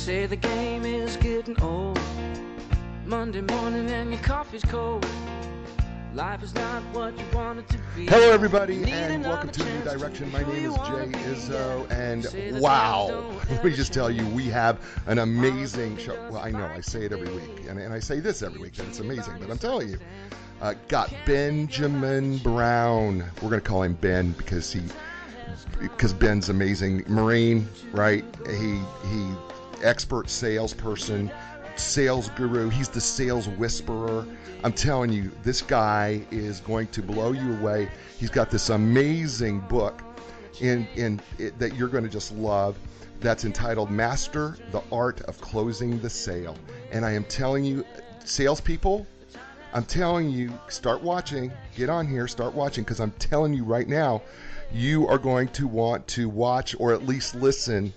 say the game is getting old. Monday morning and your coffee's cold. Life is not what you want it to be. Hello, everybody, and welcome to New Direction. My name is Jay Izzo, and wow, let me just tell you, we have an amazing show. Well, I know I say it every week, and I say this every week, that it's amazing, but I'm telling you, got Benjamin Brown. We're going to call him Ben because Ben's amazing. Marine, right? He expert salesperson, sales guru. He's the sales whisperer. I'm telling you, this guy is going to blow you away. He's got this amazing book that you're going to just love that's entitled Master the Art of Closing the Sale. And I am telling you, salespeople, I'm telling you, start watching. Get on here, start watching, because I'm telling you right now, you are going to want to watch or at least listen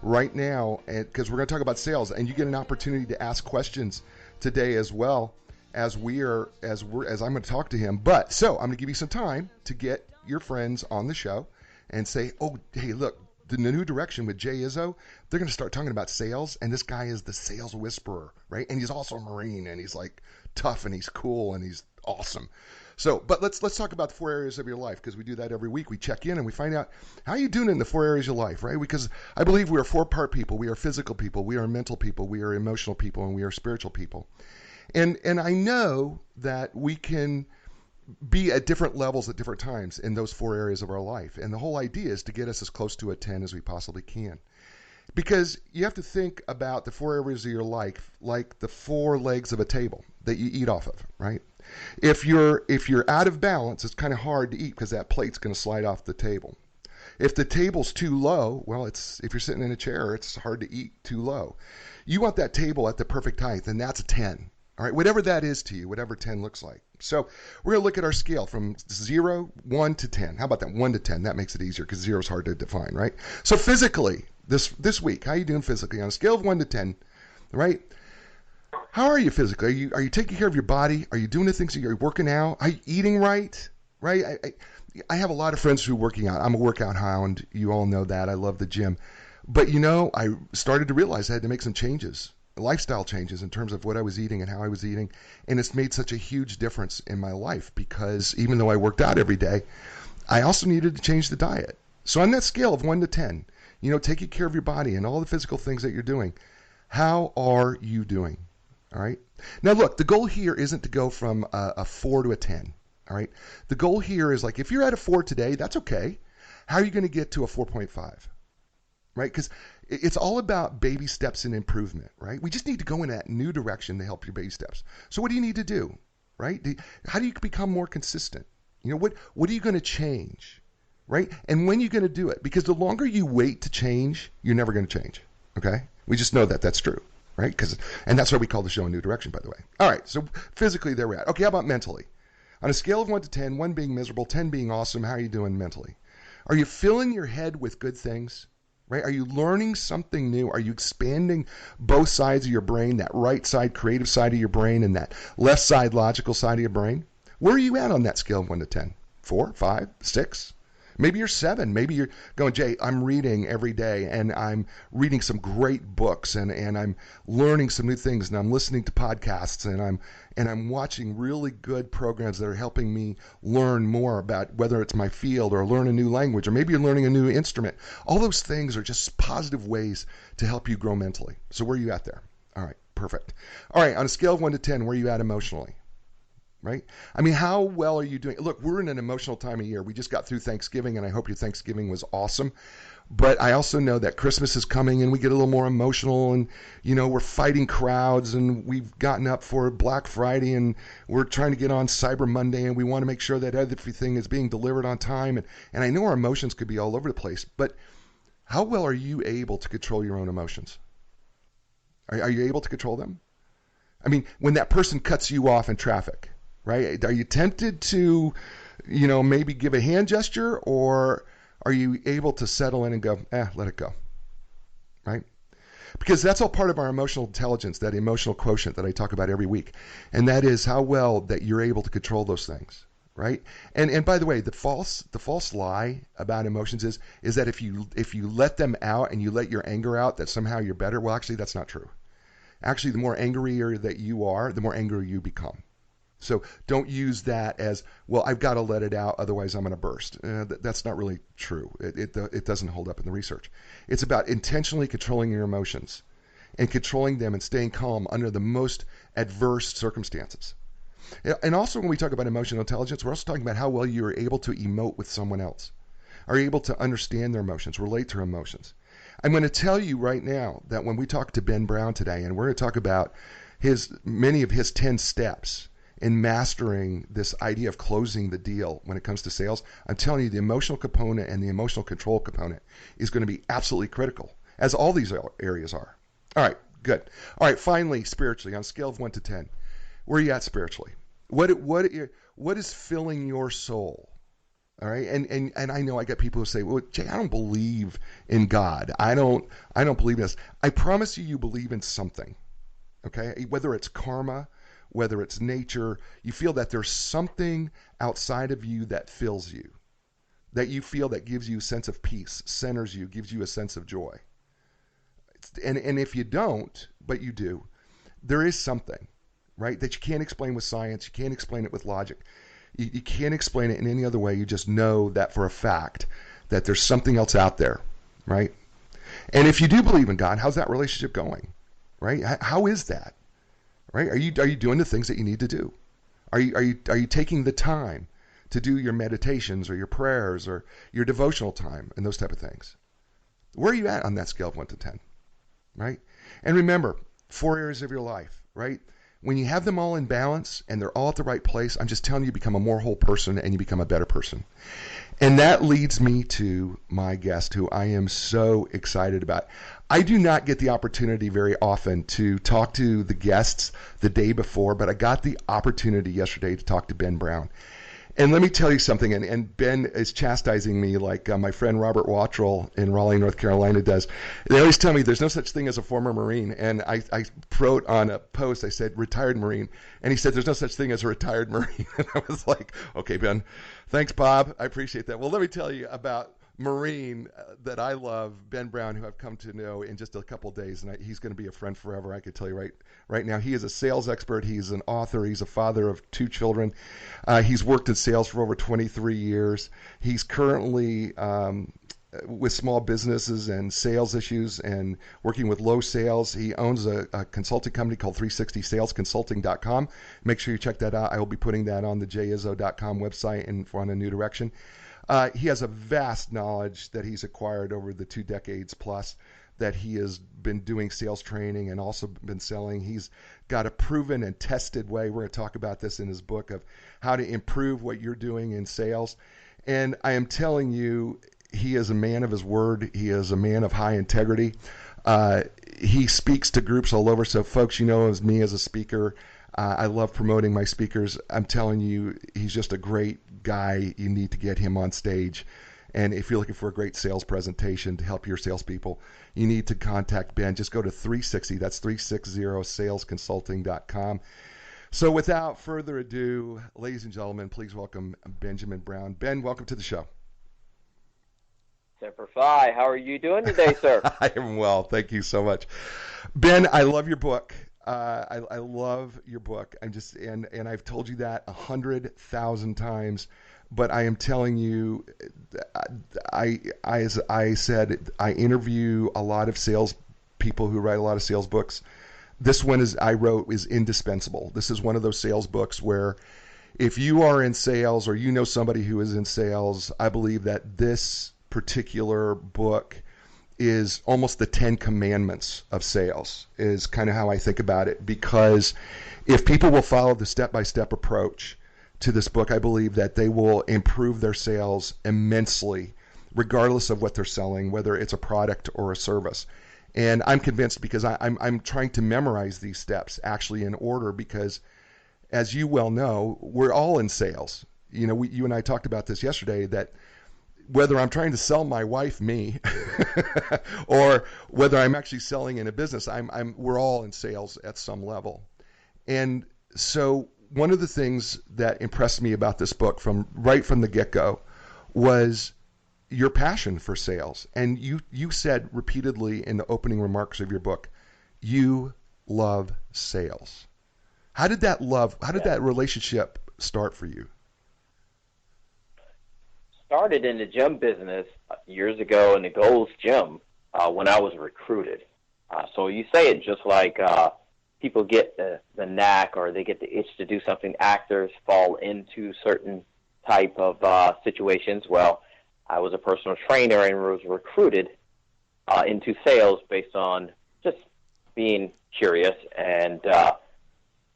right now, and because we're going to talk about sales, and you get an opportunity to ask questions today as well as I'm going to talk to him. But so I'm going to give you some time to get your friends on the show and say, oh, hey, look, the New Direction with Jay Izzo, they're going to start talking about sales, and this guy is the sales whisperer, right? And he's also a Marine, and he's like tough, and he's cool, and he's awesome. So, but let's talk about the 4 areas of your life, because we do that every week. We check in and we find out how you doing in the 4 areas of your life, right? Because I believe we are 4-part people. We are physical people, we are mental people, we are emotional people, and we are spiritual people. And I know that we can be at different levels at different times in those 4 areas of our life. And the whole idea is to get us as close to a 10 as we possibly can. Because you have to think about the 4 areas of your life like the 4 legs of a table that you eat off of, right? If you're out of balance, it's kind of hard to eat because that plate's going to slide off the table. If the table's too low, well, if you're sitting in a chair, it's hard to eat too low. You want that table at the perfect height, and that's a 10. All right, whatever that is to you, whatever 10 looks like. So we're going to look at our scale from 0, 1 to 10. How about that? 1 to 10. That makes it easier because 0 is hard to define, right? So physically, this week, how are you doing physically? On a scale of 1 to 10, right? How are you physically? Are you taking care of your body? Are you doing the things that you're working out? Are you eating right? Right? I have a lot of friends who are working out. I'm a workout hound. You all know that. I love the gym. But, I started to realize I had to make some changes, lifestyle changes in terms of what I was eating and how I was eating. And it's made such a huge difference in my life because even though I worked out every day, I also needed to change the diet. So on that scale of 1 to 10, taking care of your body and all the physical things that you're doing, how are you doing? All right. Now, look, the goal here isn't to go from a 4 to a 10. All right. The goal here is like if you're at a 4 today, that's okay. How are you going to get to a 4.5? Right? Because it's all about baby steps and improvement. Right? We just need to go in that new direction to help your baby steps. So what do you need to do? Right? How do you become more consistent? What are you going to change? Right? And when are you going to do it? Because the longer you wait to change, you're never going to change. Okay? We just know that that's true. Right? And that's why we call the show A New Direction, by the way. All right, so physically, there we're at. Okay, how about mentally? On a scale of 1 to 10, 1 being miserable, 10 being awesome, how are you doing mentally? Are you filling your head with good things? Right? Are you learning something new? Are you expanding both sides of your brain, that right side, creative side of your brain, and that left side, logical side of your brain? Where are you at on that scale of 1 to 10? 4, 5, 6? Maybe you're 7. Maybe you're going, Jay, I'm reading every day, and I'm reading some great books, and I'm learning some new things, and I'm listening to podcasts, and I'm watching really good programs that are helping me learn more about whether it's my field or learn a new language, or maybe you're learning a new instrument. All those things are just positive ways to help you grow mentally. So where are you at there? All right, perfect. All right, on a scale of 1 to 10, where are you at emotionally? Right? I mean, how well are you doing? Look, we're in an emotional time of year. We just got through Thanksgiving, and I hope your Thanksgiving was awesome. But I also know that Christmas is coming, and we get a little more emotional, and, we're fighting crowds, and we've gotten up for Black Friday, and we're trying to get on Cyber Monday, and we want to make sure that everything is being delivered on time. And I know our emotions could be all over the place, but how well are you able to control your own emotions? Are you able to control them? I mean, when that person cuts you off in traffic, right? Are you tempted to, maybe give a hand gesture, or are you able to settle in and go, let it go, right? Because that's all part of our emotional intelligence, that emotional quotient that I talk about every week. And that is how well that you're able to control those things. right? And by the way, the false lie about emotions is that if you let them out and you let your anger out, that somehow you're better. Well, actually, that's not true. Actually, the more angrier that you are, the more angry you become. So don't use that as, well, I've got to let it out, otherwise I'm going to burst. That's not really true. It doesn't hold up in the research. It's about intentionally controlling your emotions and controlling them and staying calm under the most adverse circumstances. And also when we talk about emotional intelligence, we're also talking about how well you are able to emote with someone else. Are you able to understand their emotions, relate to their emotions? I'm going to tell you right now that when we talk to Ben Brown today, and we're going to talk about many of his 10 steps in mastering this idea of closing the deal when it comes to sales, I'm telling you the emotional component and the emotional control component is going to be absolutely critical, as all these areas are. All right, good. All right, finally, spiritually, on a scale of 1 to 10, where are you at spiritually? What is filling your soul? All right, and I know I get people who say, "Well, Jay, I don't believe in God. I don't believe in this." I promise you believe in something. Okay, whether it's karma, whether it's nature, you feel that there's something outside of you that fills you, that you feel that gives you a sense of peace, centers you, gives you a sense of joy. And if you don't, but you do, there is something, right, that you can't explain with science, you can't explain it with logic. You can't explain it in any other way. You just know that for a fact that there's something else out there, right? And if you do believe in God, how's that relationship going, right? How is that, right? Are you doing the things that you need to do? Are you taking the time to do your meditations or your prayers or your devotional time and those type of things? Where are you at on that scale of 1 to 10, right? And remember, 4 areas of your life, right? When you have them all in balance and they're all at the right place, I'm just telling you, you become a more whole person and you become a better person. And that leads me to my guest, who I am so excited about. I do not get the opportunity very often to talk to the guests the day before, but I got the opportunity yesterday to talk to Ben Brown. And let me tell you something, and Ben is chastising me like my friend Robert Wattrell in Raleigh, North Carolina does. They always tell me there's no such thing as a former Marine. And I wrote on a post, I said, retired Marine. And he said, there's no such thing as a retired Marine. And I was like, okay, Ben, thanks, Bob. I appreciate that. Well, let me tell you about Marine that I love, Ben Brown, who I've come to know in just a couple of days, and he's going to be a friend forever. I could tell you right now. He is a sales expert. He's an author. He's a father of 2 children. He's worked in sales for over 23 years. He's currently with small businesses and sales issues and working with low sales. He owns a consulting company called 360salesconsulting.com. Make sure you check that out. I will be putting that on the jizzo.com website and on A New Direction. He has a vast knowledge that he's acquired over the 2 decades plus that he has been doing sales training and also been selling. He's got a proven and tested way. We're going to talk about this in his book of how to improve what you're doing in sales. And I am telling you, he is a man of his word. He is a man of high integrity. He speaks to groups all over. So folks, you know, as me as a speaker, I love promoting my speakers. I'm telling you, he's just a great guy. You need to get him on stage. And if you're looking for a great sales presentation to help your salespeople, you need to contact Ben. Just go to 360, that's 360salesconsulting.com. So without further ado, ladies and gentlemen, please welcome Benjamin Brown. Ben, welcome to the show. Semper Fi, how are you doing today, sir? I am well, thank you so much. Ben, I love your book. I love your book. And I've told you that 100,000 times, but I am telling you, as I said, I interview a lot of sales people who write a lot of sales books. This one is indispensable. This is one of those sales books where if you are in sales or you know somebody who is in sales, I believe that this particular book is almost the 10 commandments of sales, is kind of how I think about it. Because if people will follow the step-by-step approach to this book, I believe that they will improve their sales immensely, regardless of what they're selling, whether it's a product or a service. And I'm convinced, because I'm trying to memorize these steps actually in order, because as you well know, we're all in sales. You know, you and I talked about this yesterday, that whether I'm trying to sell my wife, me, or whether I'm actually selling in a business, we're all in sales at some level. And so one of the things that impressed me about this book right from the get-go was your passion for sales. And you said repeatedly in the opening remarks of your book, you love sales. How did that relationship start for you? Started in the gym business years ago in the Gold's Gym when I was recruited. So you say it just like people get the knack or they get the itch to do something. Actors fall into certain type of situations. Well, I was a personal trainer and was recruited into sales based on just being curious and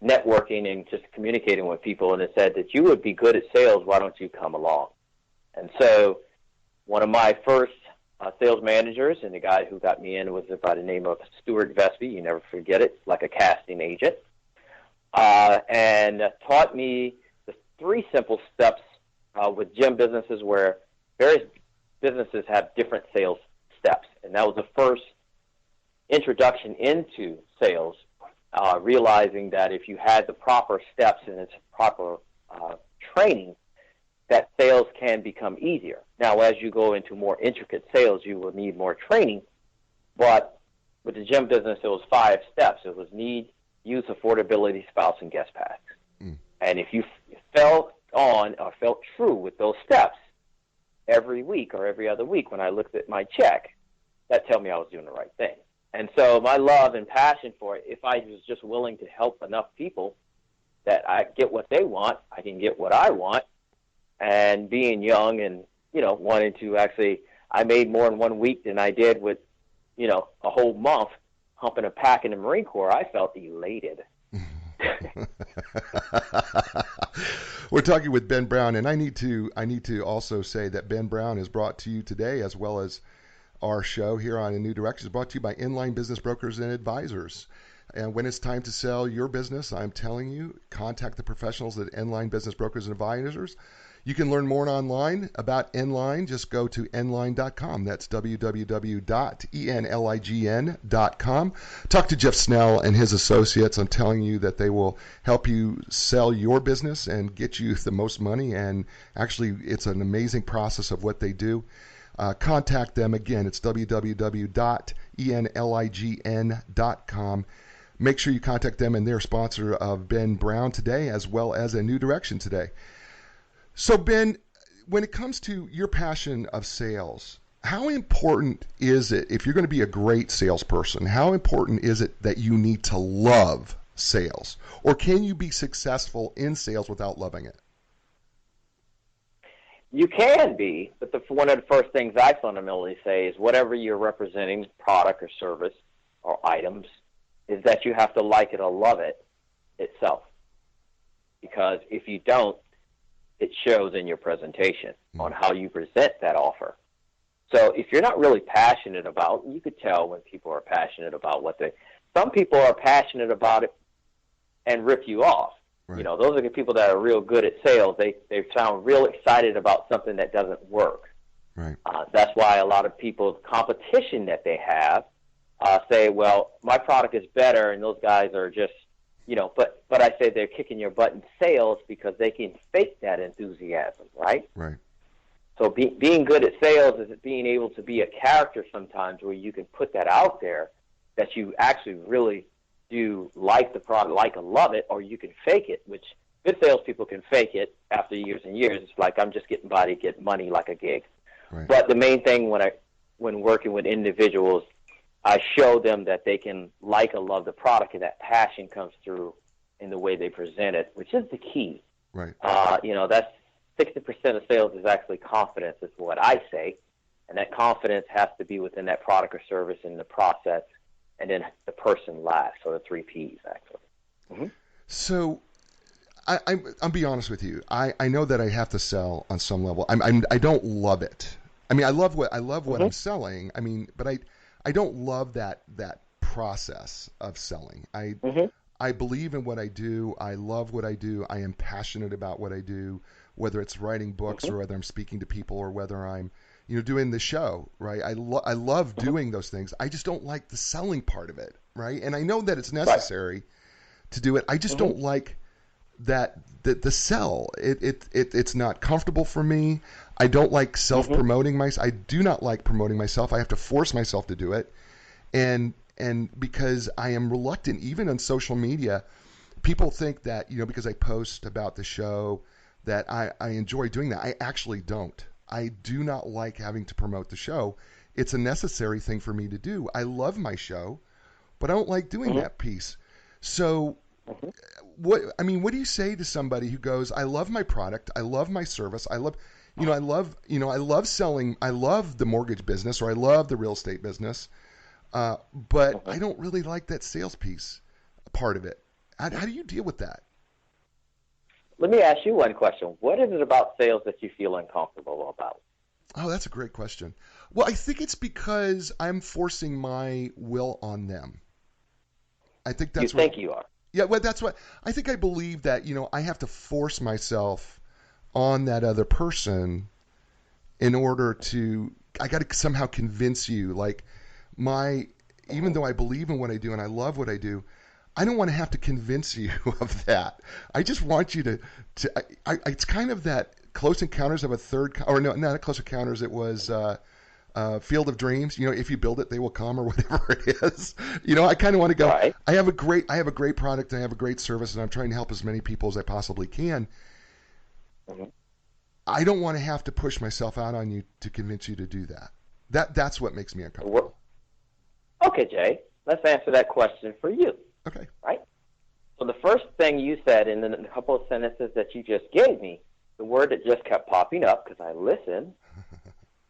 networking and just communicating with people. And it said that you would be good at sales. Why don't you come along? And so one of my first sales managers, and the guy who got me in was by the name of Stuart Vesby. You never forget it, like a casting agent, and taught me the 3 simple steps with gym businesses where various businesses have different sales steps. And that was the first introduction into sales, realizing that if you had the proper steps and its proper training, that sales can become easier. Now, as you go into more intricate sales, you will need more training. But with the gym business, it was 5 steps. It was need, use, affordability, spouse, and guest pass. And if you felt true with those steps every week or every other week when I looked at my check, that told me I was doing the right thing. And so my love and passion for it, if I was just willing to help enough people that I get what they want, I can get what I want. And being young and, wanting to actually, I made more in 1 week than I did with, a whole month humping a pack in the Marine Corps. I felt elated. We're talking with Ben Brown, and I need to also say that Ben Brown is brought to you today, as well as our show here on A New Direction, is brought to you by Inline Business Brokers and Advisors. And when it's time to sell your business, I'm telling you, contact the professionals at Inline Business Brokers and Advisors. You can learn more online about Inline. Just go to nline.com. That's www.enlign.com. Talk to Jeff Snell and his associates. I'm telling you that they will help you sell your business and get you the most money. And actually, it's an amazing process of what they do. Contact them. Again, it's www.enlign.com. Make sure you contact them, and they're a sponsor of Ben Brown today, as well as A New Direction today. So, Ben, when it comes to your passion of sales, how important is it, if you're going to be a great salesperson, how important is it that you need to love sales? Or can you be successful in sales without loving it? You can be, but one of the first things I fundamentally say is whatever you're representing, product or service or items, is that you have to like it or love it itself. Because if you don't, it shows in your presentation on how you present that offer. So if you're not really passionate about, you could tell when people are passionate about some people are passionate about it and rip you off. Right. Those are the people that are real good at sales. They sound real excited about something that doesn't work. Right. That's why a lot of people's competition that they have say, well, my product is better, and those guys are just, but I say they're kicking your butt in sales because they can fake that enthusiasm, right? Right. So being good at sales is being able to be a character sometimes where you can put that out there that you actually really do like the product, like and love it, or you can fake it, which good salespeople can fake it after years and years. It's like, I'm just getting by to get money like a gig. Right. But the main thing when working with individuals, I show them that they can like or love the product, and that passion comes through in the way they present it, which is the key. Right. That's 60% of sales is actually confidence, is what I say, and that confidence has to be within that product or service and the process, and then the person last, so the 3 Ps, actually. Mm-hmm. So I'll be honest with you. I know that I have to sell on some level. I don't love it. I mean, I love what mm-hmm. I'm selling. I mean, but I don't love that process of selling. Mm-hmm. I believe in what I do. I love what I do. I am passionate about what I do, whether it's writing books mm-hmm. or whether I'm speaking to people or whether I'm, doing the show, right? I love mm-hmm. doing those things. I just don't like the selling part of it, right? And I know that it's necessary to do it. I just mm-hmm. don't like that the sell. It's not comfortable for me. I don't like self-promoting myself. I do not like promoting myself. I have to force myself to do it. And because I am reluctant, even on social media, people think that, because I post about the show, that I enjoy doing that. I actually don't. I do not like having to promote the show. It's a necessary thing for me to do. I love my show, but I don't like doing that piece. So what do you say to somebody who goes, I love my product, I love my service, I love selling, I love the mortgage business, or I love the real estate business, but I don't really like that sales piece part of it. How do you deal with that? Let me ask you one question. What is it about sales that you feel uncomfortable about? Oh, that's a great question. Well, I think it's because I'm forcing my will on them. I think that's what you are. Yeah, well, that's what I think. I believe that, I have to force myself on that other person in order to, I got to somehow convince you, like even though I believe in what I do and I love what I do, I don't want to have to convince you of that. I just want you to it's kind of that Close Encounters of a Third, or no, not Close Encounters, it was Field of Dreams. If you build it, they will come, or whatever it is. I kind of want to go. Right. I have a great product, and I have a great service, and I'm trying to help as many people as I possibly can. I don't want to have to push myself out on you to convince you to do that. That's what makes me uncomfortable. Okay, Jay, let's answer that question for you. Okay. Right? So the first thing you said in the couple of sentences that you just gave me, the word that just kept popping up because I listened,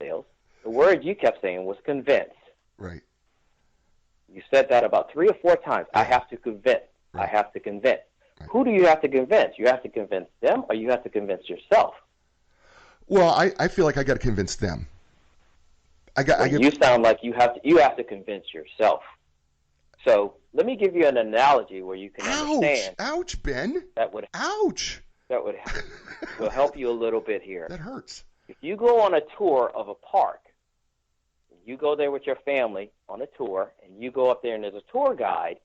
sales, the word you kept saying was convince. Right. You said that about 3 or 4 times. Yeah. I have to convince. Right. I have to convince. Right. Who do you have to convince? You have to convince them, or you have to convince yourself? Well, I feel like I got to convince them. You sound like you have to convince yourself. So let me give you an analogy where you can understand. Ouch, Ben. Ouch. That will help you a little bit here. That hurts. If you go on a tour of a park, you go there with your family on a tour, and you go up there and there's a tour guide,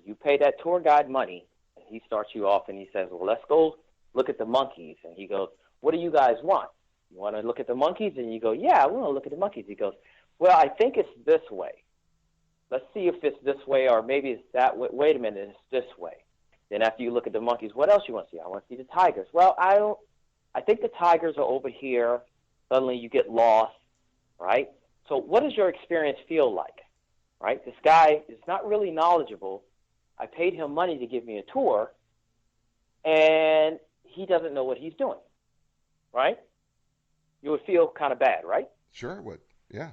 you pay that tour guide money, and he starts you off and he says, well, let's go look at the monkeys. And he goes, what do you guys want? You want to look at the monkeys? And you go, yeah, we want to look at the monkeys. He goes, well, I think it's this way. Let's see if it's this way, or maybe it's that way. Wait a minute, it's this way. Then after you look at the monkeys, what else you want to see? I want to see the tigers. Well, I think the tigers are over here. Suddenly you get lost, right? So what does your experience feel like, right? This guy is not really knowledgeable. I paid him money to give me a tour, and he doesn't know what he's doing, right? You would feel kind of bad, right? Sure, it would. Yeah.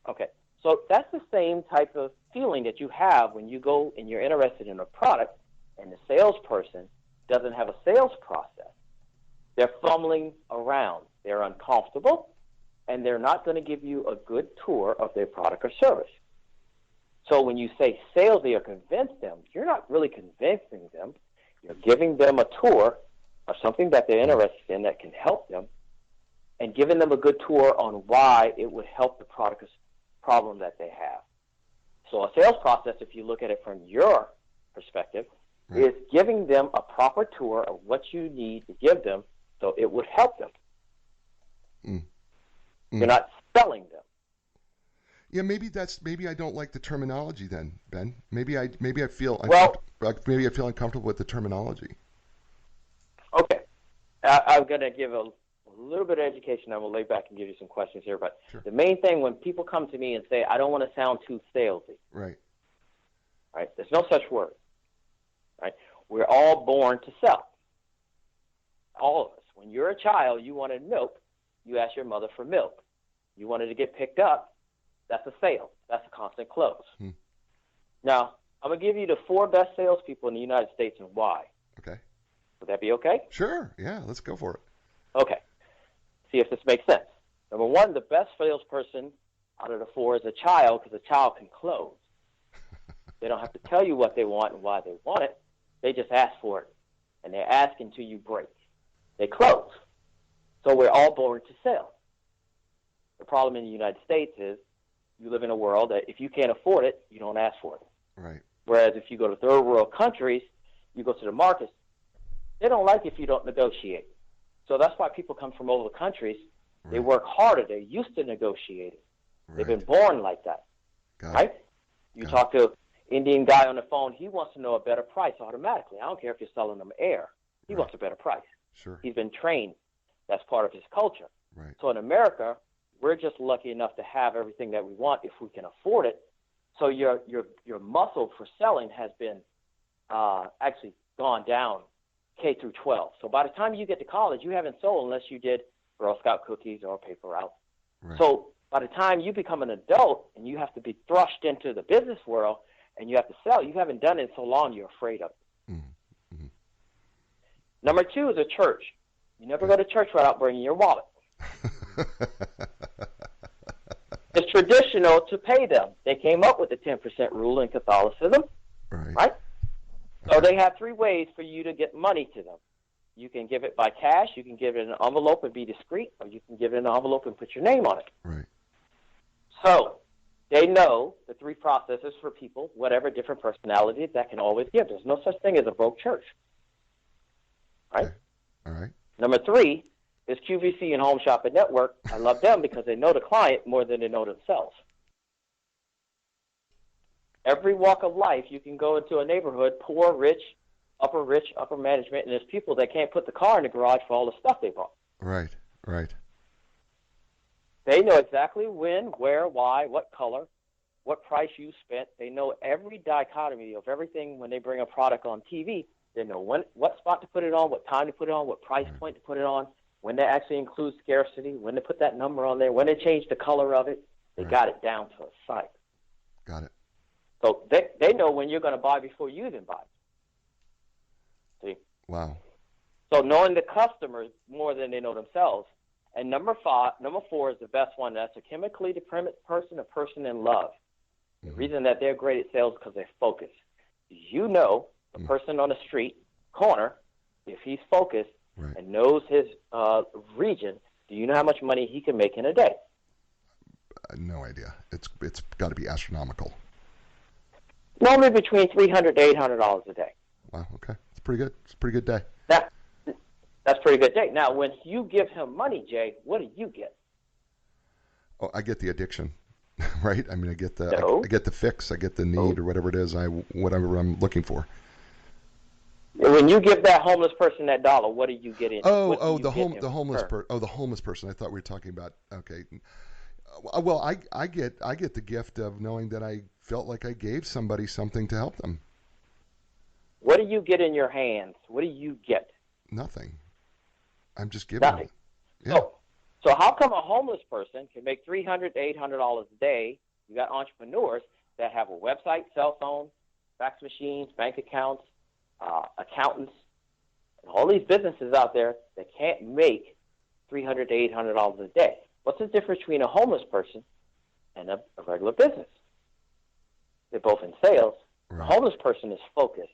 Okay. So that's the same type of feeling that you have when you go and you're interested in a product and the salesperson doesn't have a sales process. They're fumbling around. They're uncomfortable, and they're not going to give you a good tour of their product or service. So when you say salesy or convince them, you're not really convincing them. You're giving them a tour of something that they're interested in that can help them, and giving them a good tour on why it would help the product or problem that they have. So a sales process, if you look at it from your perspective, right, is giving them a proper tour of what you need to give them so it would help them. You're not selling them. Yeah, maybe I don't like the terminology then, Ben. Maybe I feel uncomfortable with the terminology. Okay. I'm going to give a little bit of education. I will lay back and give you some questions here. But sure. The main thing, when people come to me and say, I don't want to sound too salesy. Right. Right? There's no such word. Right? We're all born to sell. All of us. When you're a child, you wanted milk, you ask your mother for milk. You wanted to get picked up, that's a sale. That's a constant close. Now, I'm going to give you the 4 best salespeople in the United States and why. Okay. Would that be okay? Sure. Yeah, let's go for it. Okay. See if this makes sense. Number 1, the best salesperson out of the 4 is a child, because a child can close. They don't have to tell you what they want and why they want it. They just ask for it, and they ask until you break. They close. So we're all born to sell. The problem in the United States is you live in a world that if you can't afford it, you don't ask for it. Right. Whereas if you go to third world countries, you go to the markets, They don't like if you don't negotiate. So that's why people come from all the countries. Right. They work harder. They're used to negotiating. Right. They've been born like that. Right? You talk to an Indian guy on the phone, he wants to know a better price automatically. I don't care if you're selling him air. He wants a better price. Sure. He's been trained. That's part of his culture. Right. So in America, we're just lucky enough to have everything that we want if we can afford it. So your muscle for selling has been actually gone down K through 12. So by the time you get to college, you haven't sold unless you did Girl Scout cookies or paper route. Right. So by the time you become an adult and you have to be thrust into the business world and you have to sell, you haven't done it so long you're afraid of it. Mm-hmm. Number 2 is a church. You never go to church without bringing your wallet. It's traditional to pay them. They came up with the 10% rule in Catholicism, right? So they have 3 ways for you to get money to them. You can give it by cash, you can give it in an envelope and be discreet, or you can give it in an envelope and put your name on it. Right. So they know the 3 processes for people, whatever different personalities, that can always give. There's no such thing as a broke church. Right? Okay. All right. Number 3 is QVC and Home Shopping Network. I love them because they know the client more than they know themselves. Every walk of life, you can go into a neighborhood, poor, rich, upper management, and there's people that can't put the car in the garage for all the stuff they bought. Right. They know exactly when, where, why, what color, what price you spent. They know every dichotomy of everything when they bring a product on TV. They know what spot to put it on, what time to put it on, what price point to put it on, when they actually include scarcity, when they put that number on there, when they change the color of it. They got it down to a site. Got it. So they know when you're going to buy before you even buy. See? Wow. So knowing the customers more than they know themselves. And number 4 is the best one. That's a chemically dependent person, a person in love. The reason that they're great at sales is because they focus. You know the person on the street corner, if he's focused and knows his region, do you know how much money he can make in a day? No idea. It's got to be astronomical. Normally between $300 to $800 a day. Wow. Okay, it's pretty good. It's a pretty good day. That's a pretty good day. Now, when you give him money, Jay, what do you get? Oh, I get the addiction, right? I mean, I get the No. I get the fix, I get the need or whatever it is, whatever I'm looking for. When you give that homeless person that dollar, what do you get in? The homeless person. I thought we were talking about. Okay. Well, I get the gift of knowing that I felt like I gave somebody something to help them. What do you get in your hands? What do you get? Nothing. I'm just giving. Nothing. Yeah. So how come a homeless person can make $300 to $800 a day? You got entrepreneurs that have a website, cell phone, fax machines, bank accounts, accountants, and all these businesses out there that can't make $300 to $800 a day. What's the difference between a homeless person and a regular business? They're both in sales. Right. The homeless person is focused.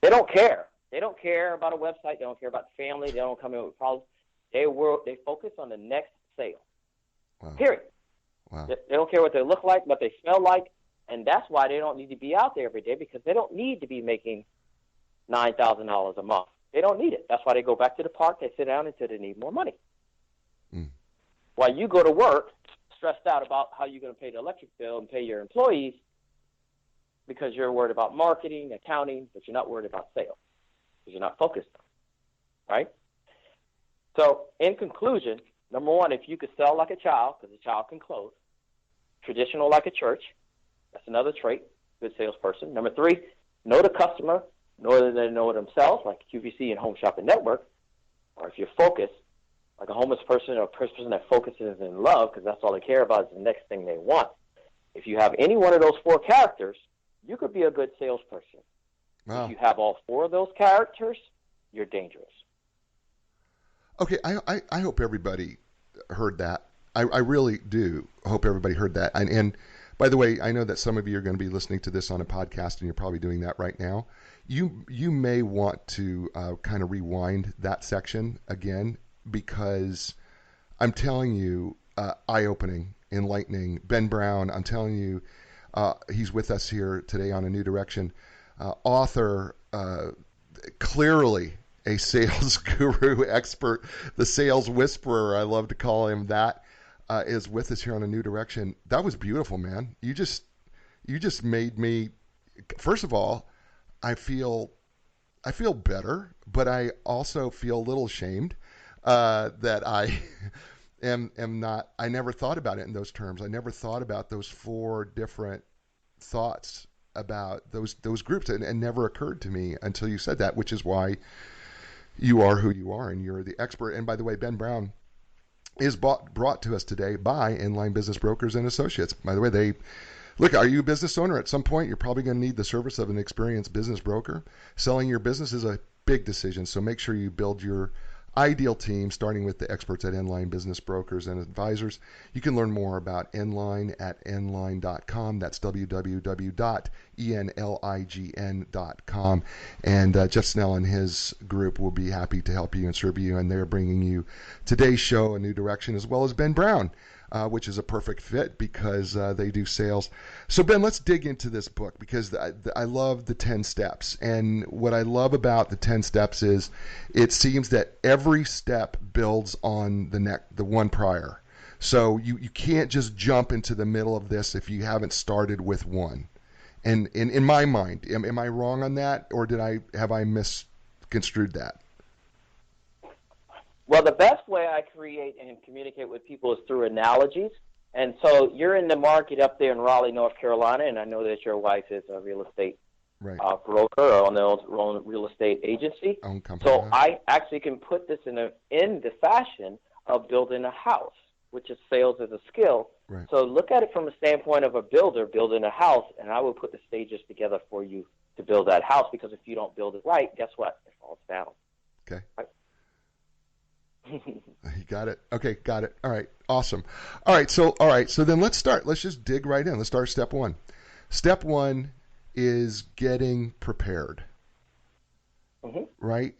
They don't care. They don't care about a website. They don't care about the family. They don't come in with problems. They focus on the next sale. Wow. Period. Wow. They don't care what they look like, what they smell like, and that's why they don't need to be out there every day, because they don't need to be making $9,000 a month. They don't need it. That's why they go back to the park. They sit down until they need more money. While you go to work stressed out about how you're going to pay the electric bill and pay your employees because you're worried about marketing, accounting, but you're not worried about sales because you're not focused on it, right? So in conclusion, number 1, if you could sell like a child, because a child can close, traditional like a church, that's another trait, good salesperson. Number 3, know the customer, know that they know themselves, like QVC and Home Shopping Network, or if you're focused, like a homeless person or a person that focuses in love, because that's all they care about is the next thing they want. If you have any one of those 4 characters, you could be a good salesperson. Wow. If you have all 4 of those characters, you're dangerous. Okay, I hope everybody heard that. I really do hope everybody heard that. And by the way, I know that some of you are going to be listening to this on a podcast, and you're probably doing that right now. You may want to kind of rewind that section again, because I'm telling you, eye-opening, enlightening. Ben Brown, I'm telling you, he's with us here today on A New Direction. author, clearly a sales guru, expert, the sales whisperer, I love to call him that, is with us here on A New Direction. That was beautiful, man. You just made me, first of all, I feel better, but I also feel a little ashamed that I am not. I never thought about it in those terms. I never thought about those 4 different thoughts about those groups, and never occurred to me until you said that, which is why you are who you are, and you're the expert. And by the way, Ben Brown is brought to us today by Inline Business Brokers and Associates. By the way, look, are you a business owner? At some point, you're probably going to need the service of an experienced business broker. Selling your business is a big decision, so make sure you build your ideal team, starting with the experts at Inline Business Brokers and Advisors. You can learn more about Inline at inline.com. That's www.enlign.com. And Jeff Snell and his group will be happy to help you and serve you, and they're bringing you today's show, A New Direction, as well as Ben Brown, which is a perfect fit because they do sales. So, Ben, let's dig into this book, because I love the 10 steps. And what I love about the 10 steps is it seems that every step builds on the one prior. So you can't just jump into the middle of this if you haven't started with one. And in my mind, am I wrong on that, or have I misconstrued that? Well, the best way I create and communicate with people is through analogies. And so you're in the market up there in Raleigh, North Carolina, and I know that your wife is a real estate broker or on their own real estate agency. So I actually can put this in the fashion of building a house, which is sales as a skill. Right. So look at it from the standpoint of a builder building a house, and I will put the stages together for you to build that house, because if you don't build it right, guess what? It falls down. Okay. Right. You got it. Okay, got it. All right, awesome. All right, so then let's start. Let's just dig right in. Let's start step 1. Step 1 is getting prepared. Mm-hmm. Right?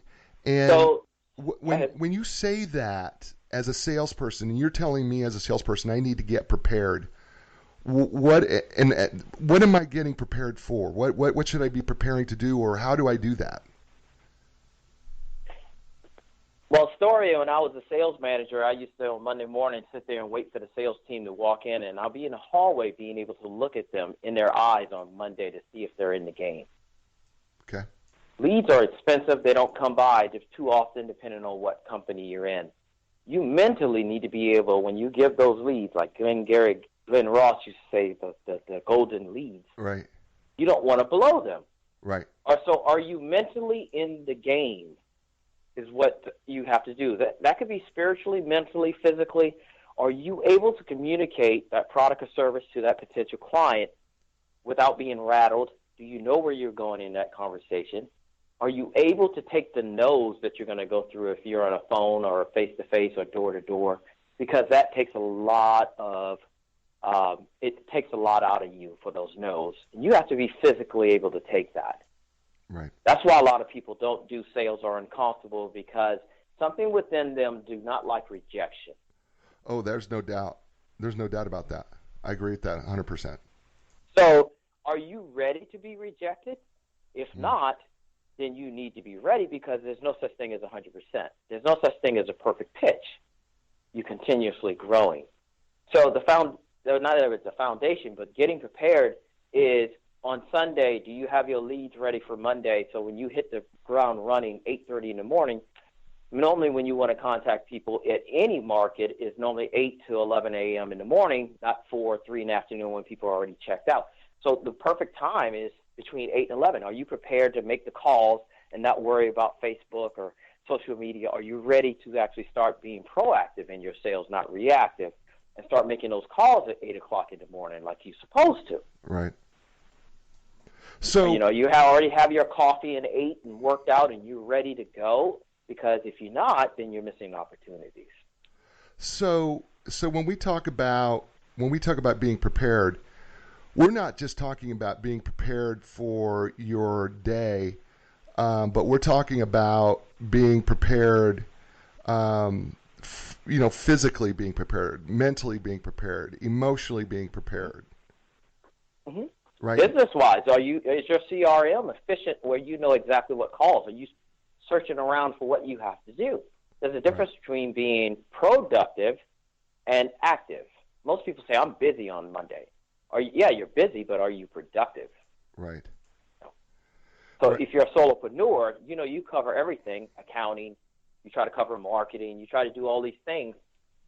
And so when you say that as a salesperson, and you're telling me as a salesperson I need to get prepared, what am I getting prepared for? What should I be preparing to do, or how do I do that? Well, story, when I was a sales manager, I used to on Monday morning sit there and wait for the sales team to walk in, and I'll be in the hallway being able to look at them in their eyes on Monday to see if they're in the game. Okay. Leads are expensive. They don't come by just too often, depending on what company you're in. You mentally need to be able, when you give those leads, like Glenn Ross used to say, the golden leads. Right. You don't want to blow them. Right. So are you mentally in the game? Is what you have to do. That could be spiritually, mentally, physically. Are you able to communicate that product or service to that potential client without being rattled? Do you know where you're going in that conversation? Are you able to take the no's that you're going to go through if you're on a phone or a face-to-face or door-to-door? Because that takes a lot of it takes a lot out of you for those no's. And you have to be physically able to take that. Right. That's why a lot of people don't do sales or are uncomfortable, because something within them do not like rejection. Oh, there's no doubt. There's no doubt about that. I agree with that 100%. So are you ready to be rejected? If not, then you need to be ready, because there's no such thing as 100%. There's no such thing as a perfect pitch. You're continuously growing. So not that it's a foundation, but getting prepared is, on Sunday, do you have your leads ready for Monday? So when you hit the ground running 8:30 in the morning, normally when you want to contact people at any market is normally 8 to 11 a.m. in the morning, not 4 or 3 in the afternoon when people are already checked out. So the perfect time is between 8 and 11. Are you prepared to make the calls and not worry about Facebook or social media? Are you ready to actually start being proactive in your sales, not reactive, and start making those calls at 8 o'clock in the morning like you're supposed to? Right. So you already have your coffee and ate and worked out and you're ready to go, because if you're not, then you're missing opportunities. So when we talk about being prepared, we're not just talking about being prepared for your day, but we're talking about being prepared, physically being prepared, mentally being prepared, emotionally being prepared. Mm-hmm. Right. Business-wise, is your CRM efficient where you know exactly what calls? Are you searching around for what you have to do? There's a difference between being productive and active. Most people say, I'm busy on Monday. You're busy, but are you productive? Right. So if you're a solopreneur, you cover everything, accounting, you try to cover marketing, you try to do all these things,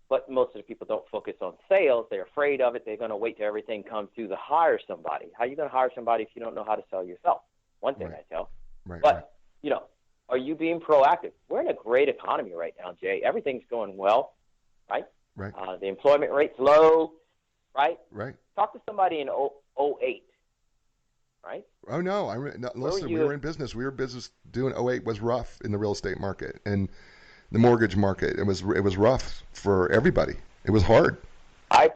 but most of the people don't focus on sales. They're afraid of it. They're going to wait till everything comes through to hire somebody. How are you going to hire somebody if you don't know how to sell yourself? One thing I tell. Right. But, are you being proactive? We're in a great economy right now, Jay. Everything's going well, right? Right. The employment rate's low, right? Right. Talk to somebody in 08, right? Oh, no. Listen, we were in business. Doing 08 was rough in the real estate market and the mortgage market. It was rough for everybody. It was hard. I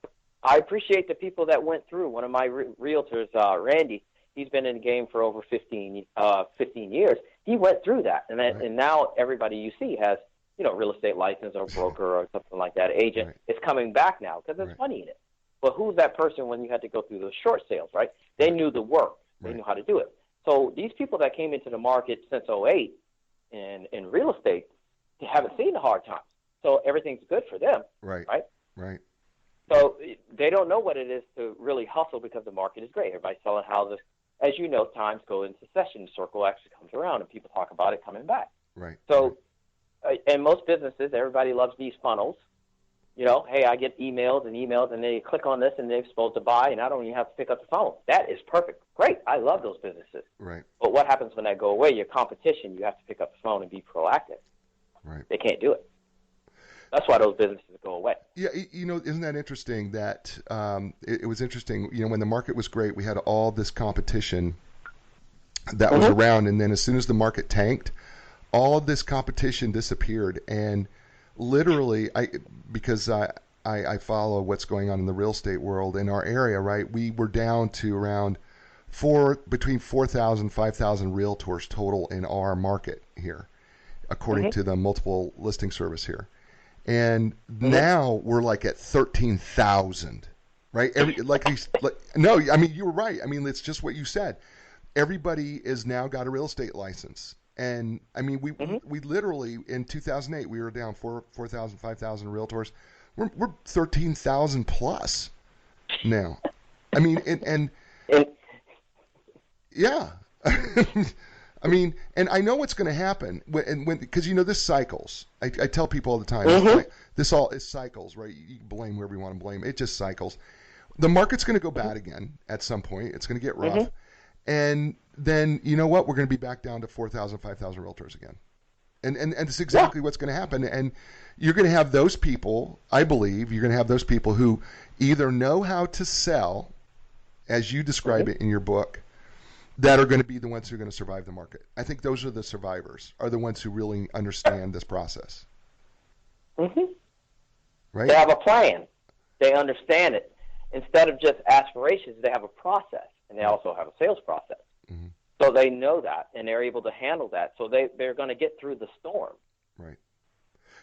appreciate the people that went through. One of my realtors, Randy, he's been in the game for over 15 years. He went through that, and now everybody you see has real estate license or broker or something like that, agent. Right. It's coming back now because there's money in it. But who's that person when you had to go through those short sales, right? They knew the work. They knew how to do it. So these people that came into the market since 08 in real estate, they haven't seen the hard times. So everything's good for them. Right. So they don't know what it is to really hustle because the market is great. Everybody's selling houses. As you know, times go into session. The circle actually comes around, and people talk about it coming back. Right. So, and most businesses, everybody loves these funnels. Hey, I get emails, and they click on this, and they're supposed to buy, and I don't even have to pick up the phone. That is perfect. Great. I love those businesses. Right. But what happens when that go away? Your competition, you have to pick up the phone and be proactive. Right. They can't do it. That's why those businesses go away. Yeah, isn't that interesting that it was interesting, when the market was great, we had all this competition that was around, and then as soon as the market tanked, all of this competition disappeared, and literally, because I follow what's going on in the real estate world in our area, right, we were down to around between 4,000, 5,000 realtors total in our market here, according to the multiple listing service here. And now we're like at 13,000, right? No, I mean, you were right. I mean, it's just what you said. Everybody is now got a real estate license. And I mean, we literally in 2008, we were down 4,000, 5,000 realtors. We're 13,000 plus now. I mean, and yeah. I mean, and I know what's going to happen because this cycles. I tell people all the time, this all is cycles, right? You blame whoever you want to blame. It just cycles. The market's going to go bad again at some point. It's going to get rough, and then you know what? We're going to be back down to 4,000, 5,000 realtors again, and it's exactly what's going to happen. And you're going to have those people. I believe you're going to have those people who either know how to sell, as you describe it in your book, that are going to be the ones who are going to survive the market. I think those are the survivors, are the ones who really understand this process. Right? They have a plan. They understand it. Instead of just aspirations, they have a process, and they also have a sales process. So they know that, and they're able to handle that. So they're going to get through the storm. Right.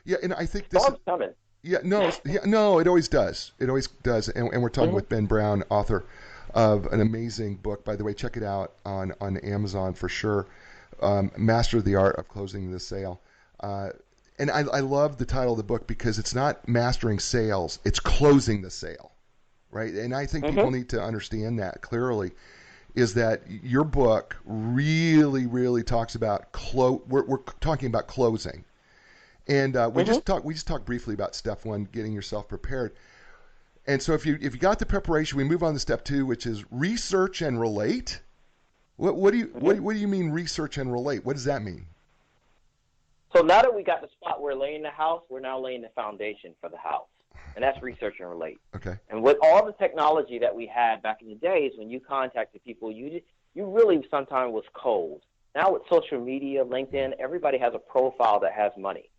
Yeah, and I think this storm's coming. Yeah, no, it always does. It always does. And we're talking with Ben Brown, author of an amazing book. By the way, check it out on Amazon for sure. Master the Art of Closing the Sale. And I love the title of the book because it's not mastering sales, it's closing the sale, right? And I think people need to understand that clearly, is that your book really, really talks about we're talking about closing. And we just talked briefly about step one, getting yourself prepared. And so if you got the preparation, we move on to step two, which is research and relate. What do you mean research and relate? What does that mean? So now that we got the spot we're laying the house, we're now laying the foundation for the house, and that's research and relate. Okay. And with all the technology that we had back in the days, when you contacted people, you really sometimes was cold. Now with social media, LinkedIn, everybody has a profile that has money.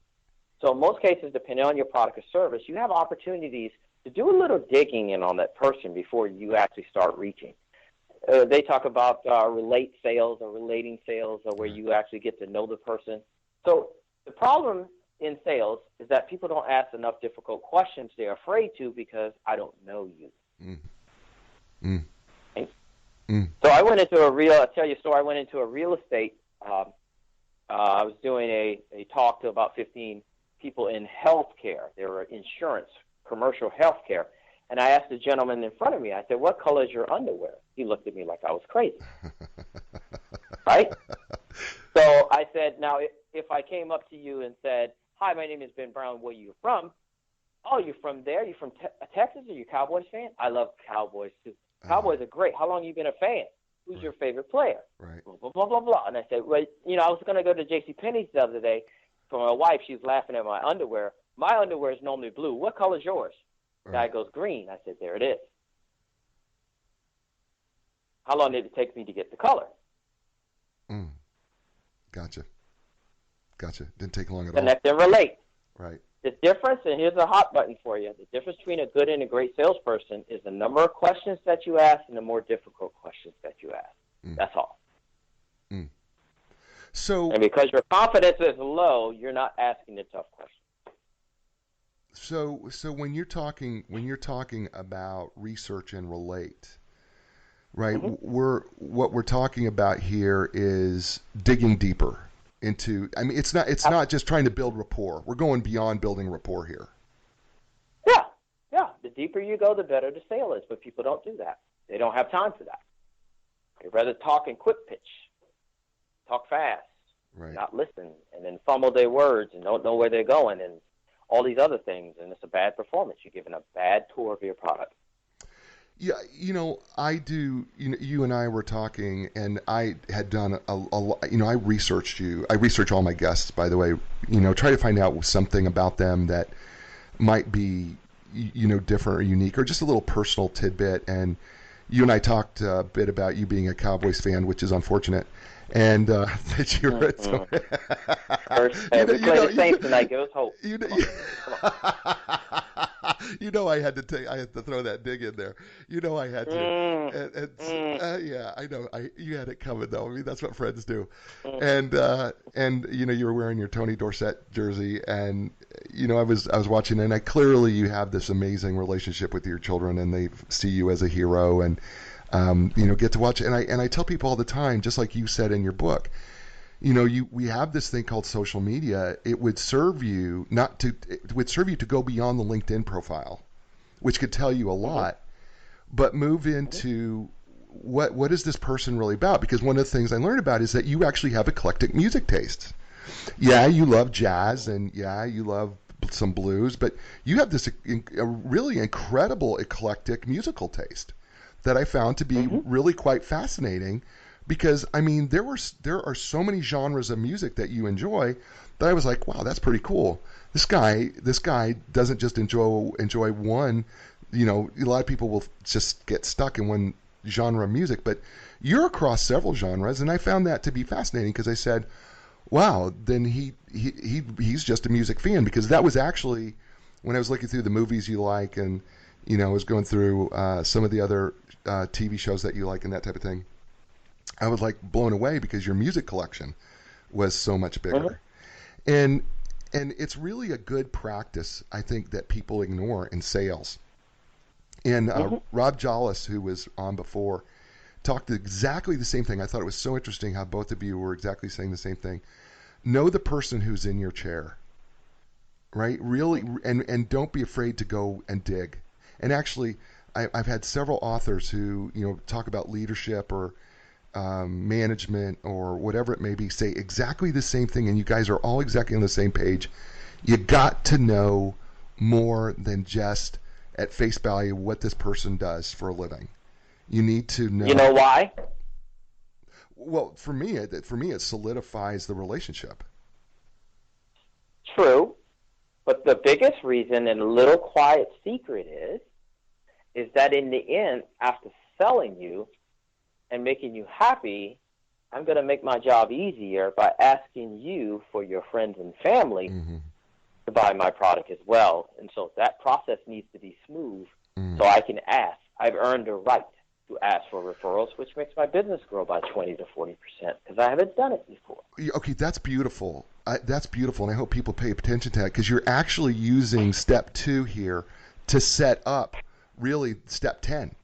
So in most cases, depending on your product or service, you have opportunities to do a little digging in on that person before you actually start reaching. They talk about relate sales or relating sales, or where you actually get to know the person. So the problem in sales is that people don't ask enough difficult questions. They're afraid to because I don't know you. Okay? Mm. So I went into I'll tell you a story. I went into a real estate. I was doing a talk to about 15 people in healthcare. They were insurance, commercial healthcare. And I asked the gentleman in front of me, I said, what color is your underwear? He looked at me like I was crazy. Right? So I said, now, if I came up to you and said, hi, my name is Ben Brown, where are you from? Oh, you're from there? You're from Texas? Are you a Cowboys fan? I love Cowboys, too. Cowboys are great. How long have you been a fan? Who's your favorite player? Right. Blah, blah, blah, blah, blah. And I said, well, I was going to go to JCPenney's the other day for my wife. She was laughing at my underwear. My underwear is normally blue. What color is yours? The guy goes, green. I said, there it is. How long did it take me to get the color? Gotcha. Didn't take long at all. Connect and relate. Right. The difference, and here's a hot button for you, the difference between a good and a great salesperson is the number of questions that you ask and the more difficult questions that you ask. That's all. So, and because your confidence is low, you're not asking the tough questions. So when you're talking about research and relate, right? What we're talking about here is digging deeper into. I mean, it's not just trying to build rapport. We're going beyond building rapport here. Yeah. The deeper you go, the better the sale is. But people don't do that. They don't have time for that. They rather talk in quick pitch, talk fast, right? Not listen, and then fumble their words and don't know where they're going and all these other things, and it's a bad performance. You're giving a bad tour of your product. Yeah, I do. You and I were talking, and I had done a lot. I researched you. I research all my guests, by the way. Try to find out something about them that might be, different or unique, or just a little personal tidbit. And you and I talked a bit about you being a Cowboys fan, which is unfortunate. And that you're we play the Saints tonight. Give us hope. I had to throw that dig in there. I had to. Yeah, I know. You had it coming though. I mean, that's what friends do. And you were wearing your Tony Dorsett jersey, and I was watching, and clearly you have this amazing relationship with your children, and they see you as a hero, and get to watch. And I tell people all the time, just like you said in your book, we have this thing called social media. It would serve you to go beyond the LinkedIn profile, which could tell you a lot, but move into what is this person really about? Because one of the things I learned about is that you actually have eclectic music tastes. Yeah, you love jazz, and yeah, you love some blues, but you have this a really incredible eclectic musical taste that I found to be really quite fascinating, because I mean there are so many genres of music that you enjoy that I was like, wow, that's pretty cool. This guy doesn't just enjoy one. A lot of people will just get stuck in one genre of music, but you're across several genres, and I found that to be fascinating, because I said, wow, then he's just a music fan, because that was actually when I was looking through the movies you like, and I was going through some of the other TV shows that you like and that type of thing. I was like blown away because your music collection was so much bigger. And it's really a good practice, I think, that people ignore in sales. And Rob Jollis, who was on before, talked exactly the same thing. I thought it was so interesting how both of you were exactly saying the same thing. Know the person who's in your chair, right? Really, and don't be afraid to go and dig. And actually, I've had several authors who talk about leadership or management or whatever it may be, say exactly the same thing, and you guys are all exactly on the same page. You got to know more than just at face value what this person does for a living. You need to know. You know why? Well, for me, it solidifies the relationship. True, but the biggest reason and a little quiet secret is that in the end, after selling you and making you happy, I'm going to make my job easier by asking you for your friends and family to buy my product as well. And so that process needs to be smooth so I can ask. I've earned a right to ask for referrals, which makes my business grow by 20 to 40% because I haven't done it before. Okay, that's beautiful. That's beautiful, and I hope people pay attention to that, because you're actually using step 2 here to set up really step 10.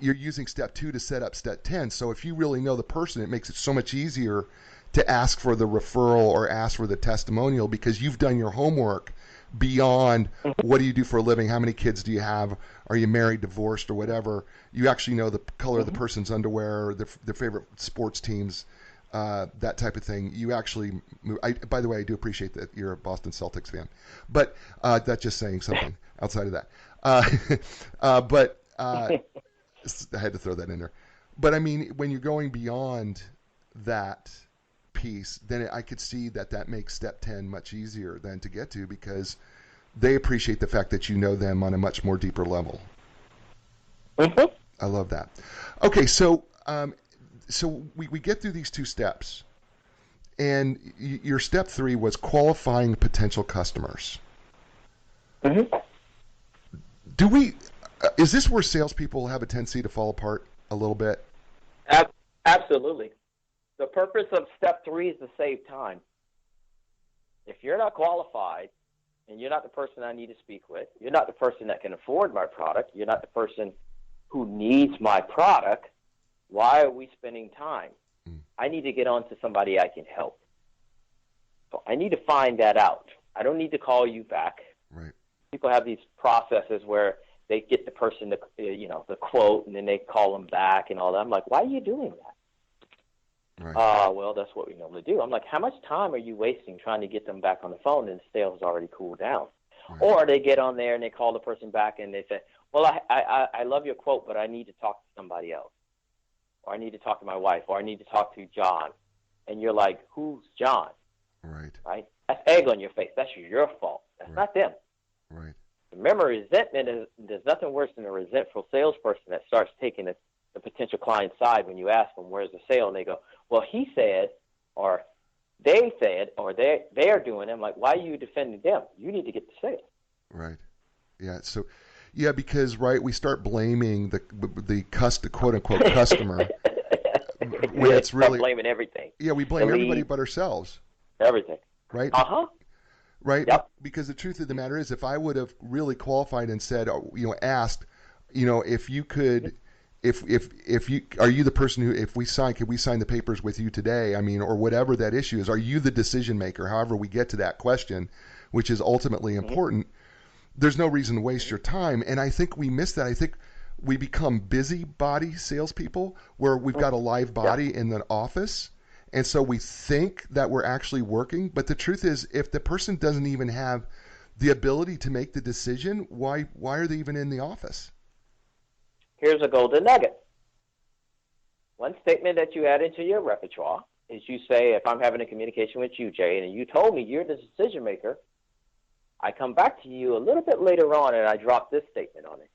you're using step 2 to set up step 10. So if you really know the person, it makes it so much easier to ask for the referral or ask for the testimonial because you've done your homework beyond what do you do for a living, how many kids do you have, are you married, divorced, or whatever. You actually know the color of the person's underwear, their favorite sports teams, that type of thing. You actually by the way, I do appreciate that you're a Boston Celtics fan, but that's just saying something outside of that. But I had to throw that in there. But I mean, when you're going beyond that piece, then I could see that makes step 10 much easier than to get to because they appreciate the fact that you know them on a much more deeper level. Mm-hmm. I love that. Okay, so we get through these 2 steps, and your step 3 was qualifying potential customers. Mm-hmm. Is this where salespeople have a tendency to fall apart a little bit? Absolutely. The purpose of step 3 is to save time. If you're not qualified and you're not the person I need to speak with, you're not the person that can afford my product, you're not the person who needs my product, why are we spending time? I need to get on to somebody I can help. So I need to find that out. I don't need to call you back. Right. People have these processes where they get the person the quote, and then they call them back and all that. I'm like, why are you doing that? Right. Well, that's what we normally do. I'm like, how much time are you wasting trying to get them back on the phone and the sales already cooled down? Right. Or they get on there and they call the person back and they say, well, I love your quote, but I need to talk to somebody else. Or I need to talk to my wife, or I need to talk to John. And you're like, who's John? Right? That's egg on your face. That's your fault. That's not them. Right. Remember, resentment there's nothing worse than a resentful salesperson that starts taking the potential client's side when you ask them, where's the sale? And they go, well, he said, or they said, or they're doing it. I'm like, why are you defending them? You need to get the sale. Right. Yeah. So, yeah, because, right, we start blaming the quote-unquote customer when it's really blaming everything. Yeah, we blame everybody but ourselves. Everything. Right? Uh-huh. Right? Yep. Because the truth of the matter is, if I would have really qualified and said, asked, if you could, if you, are you the person who, could we sign the papers with you today? I mean, or whatever that issue is, are you the decision maker? However we get to that question, which is ultimately important, there's no reason to waste your time. And I think we miss that. I think we become busybody salespeople where we've got a live body in the office. And so we think that we're actually working. But the truth is, if the person doesn't even have the ability to make the decision, why are they even in the office? Here's a golden nugget. One statement that you add into your repertoire is you say, if I'm having a communication with you, Jay, and you told me you're the decision maker, I come back to you a little bit later on and I drop this statement on it.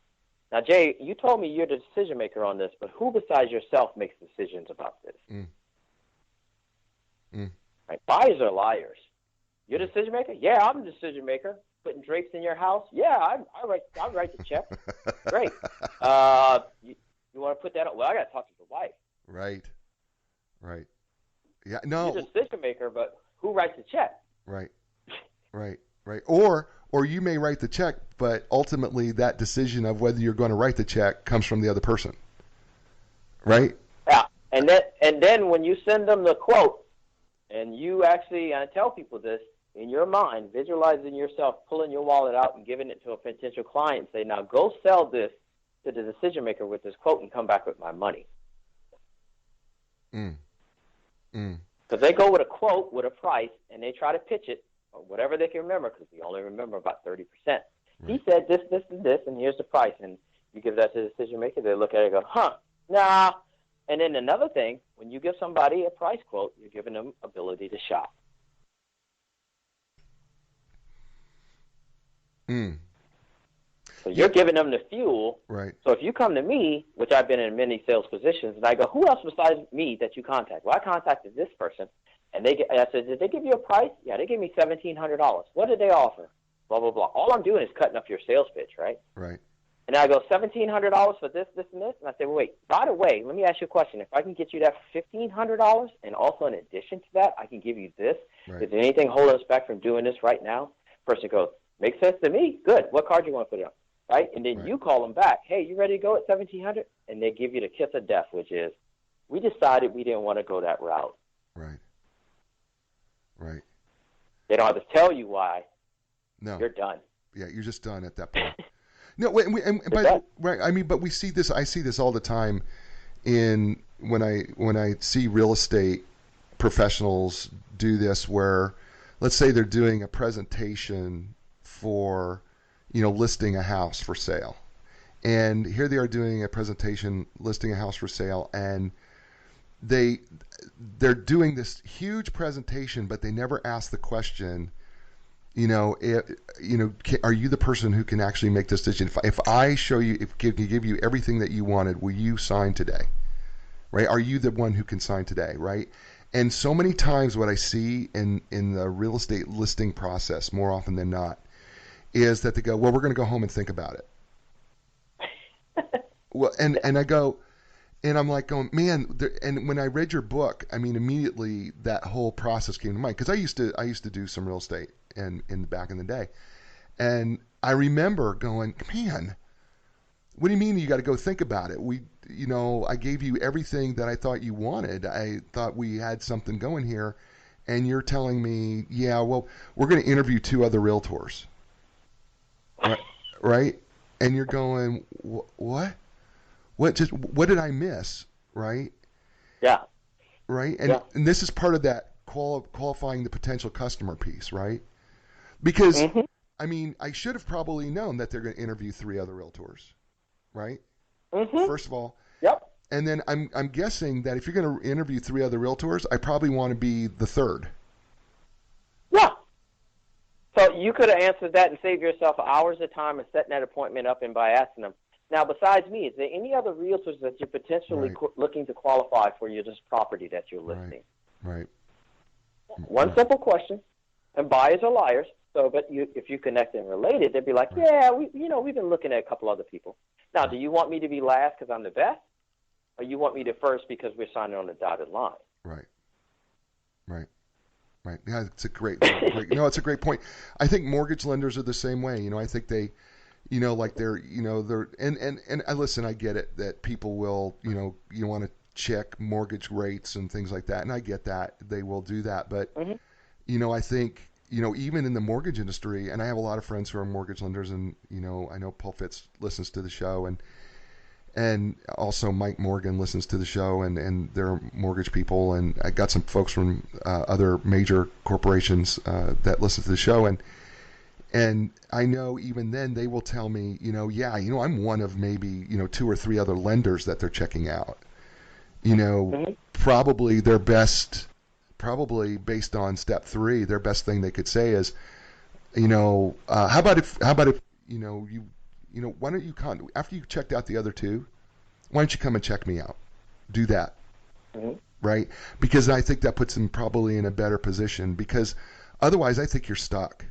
Now, Jay, you told me you're the decision maker on this, but who besides yourself makes decisions about this? Right? Buyers are liars. You're the decision maker? Yeah, I'm the decision maker. Putting drapes in your house? Yeah, I'll write the check. Great. You want to put that on? Well, I got to talk to the wife. Right. Yeah, no. You're the decision maker, but who writes the check? Right. Or you may write the check, but ultimately that decision of whether you're going to write the check comes from the other person. Right? Yeah. And then when you send them the quote, and you actually, I tell people this, in your mind, visualizing yourself pulling your wallet out and giving it to a potential client, say, now go sell this to the decision maker with this quote and come back with my money. Because they go with a quote with a price and they try to pitch it, or whatever they can remember, because we only remember about 30%. Right. He said this, this, and this, and here's the price. And you give that to the decision maker, they look at it and go, nah. And then another thing, when you give somebody a price quote, you're giving them ability to shop. So you're giving them the fuel. Right. So if you come to me, which I've been in many sales positions, and I go, who else besides me that you contact? Well, I contacted this person, and I said, did they give you a price? Yeah, they gave me $1,700. What did they offer? Blah, blah, blah. All I'm doing is cutting up your sales pitch, right? Right. And I go, $1,700 for this, this, and this? And I say, well, wait, by the way, let me ask you a question. If I can get you that for $1,500, and also in addition to that, I can give you this, is there anything holding us back from doing this right now? Person goes, makes sense to me. Good. What card do you want to put it on? Right? And then you call them back. Hey, you ready to go at $1,700? and they give you the kiss of death, which is, we decided we didn't want to go that route. Right. Right. They don't have to tell you why. No. You're done. Yeah, you're just done at that point. No, right. I mean, but we see this. I see this all the time when I see real estate professionals do this, where, let's say they're doing a presentation for, listing a house for sale, and here they are doing a presentation listing a house for sale, and they're doing this huge presentation, but they never ask the question, are you the person who can actually make this decision? If I show you, can give you everything that you wanted, will you sign today? Right? Are you the one who can sign today? Right? And so many times what I see in the real estate listing process, more often than not, is that they go, well, we're going to go home and think about it. Well, and I go, and I'm like going, man, and when I read your book, I mean, immediately that whole process came to mind, because I used to do some real estate in back in the day, and I remember going, man, what do you mean you got to go think about it? I gave you everything that I thought you wanted. I thought we had something going here, and you're telling me, yeah, well, we're going to interview 2 other realtors, right? And you're going, what? What did I miss, right? Yeah. Right? And this is part of that qualifying the potential customer piece, right? Because, I mean, I should have probably known that they're going to interview 3 other realtors, right? First of all. Yep. And then I'm guessing that if you're going to interview 3 other realtors, I probably want to be the 3rd. Yeah. So you could have answered that and saved yourself hours of time and setting that appointment up, and by asking them. Now, besides me, is there any other realtors that you're potentially looking to qualify for this property that you're listing? Right. One simple question, and buyers are liars. So, but if you connect and relate it, they'd be like, yeah, we've been looking at a couple other people. Now, do you want me to be last because I'm the best, or you want me to first because we're signing on the dotted line? Right. Yeah, it's a great it's a great point. I think mortgage lenders are the same way. I think they, and listen, I get it that people will, you want to check mortgage rates and things like that, and I get that they will do that, but I think, even in the mortgage industry, and I have a lot of friends who are mortgage lenders, and I know Paul Fitz listens to the show, and also Mike Morgan listens to the show, and they're mortgage people, and I got some folks from other major corporations that listen to the show, and I know even then they will tell me, I'm one of maybe 2 or 3 other lenders that they're checking out. Probably their best. Probably based on step 3, their best thing they could say is, how about if why don't you after you checked out the other 2, why don't you come and check me out? Do that, right? Because I think that puts them probably in a better position, because otherwise I think you're stuck.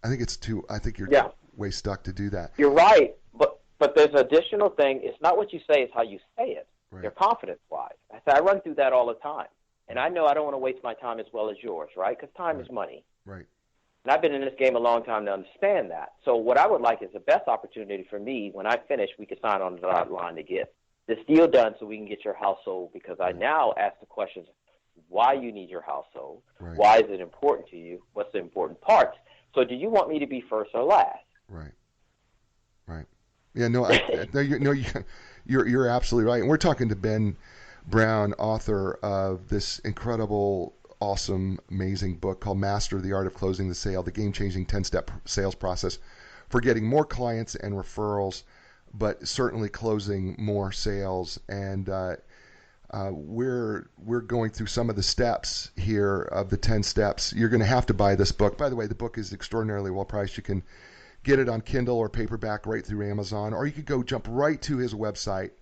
I think you're way stuck to do that. You're right, but there's an additional thing. It's not what you say, it's how you say it. Right. Your confidence-wise. I run through that all the time. And I know I don't want to waste my time as well as yours, right? Because time is money. Right. And I've been in this game a long time to understand that. So what I would like is the best opportunity for me, when I finish, we can sign on the dotted line to get this deal done so we can get your house sold, because I now ask the questions, why you need your house sold, why is it important to you, what's the important parts. So do you want me to be first or last? Right. Yeah, no, you're absolutely right. And we're talking to Ben Brown, author of this incredible, awesome, amazing book called Master the Art of Closing the Sale, the game-changing 10-step sales process for getting more clients and referrals, but certainly closing more sales. And we're going through some of the steps here of the 10 steps. You're going to have to buy this book. By the way, the book is extraordinarily well priced. You can get it on Kindle or paperback right through Amazon, or you could go jump right to his website.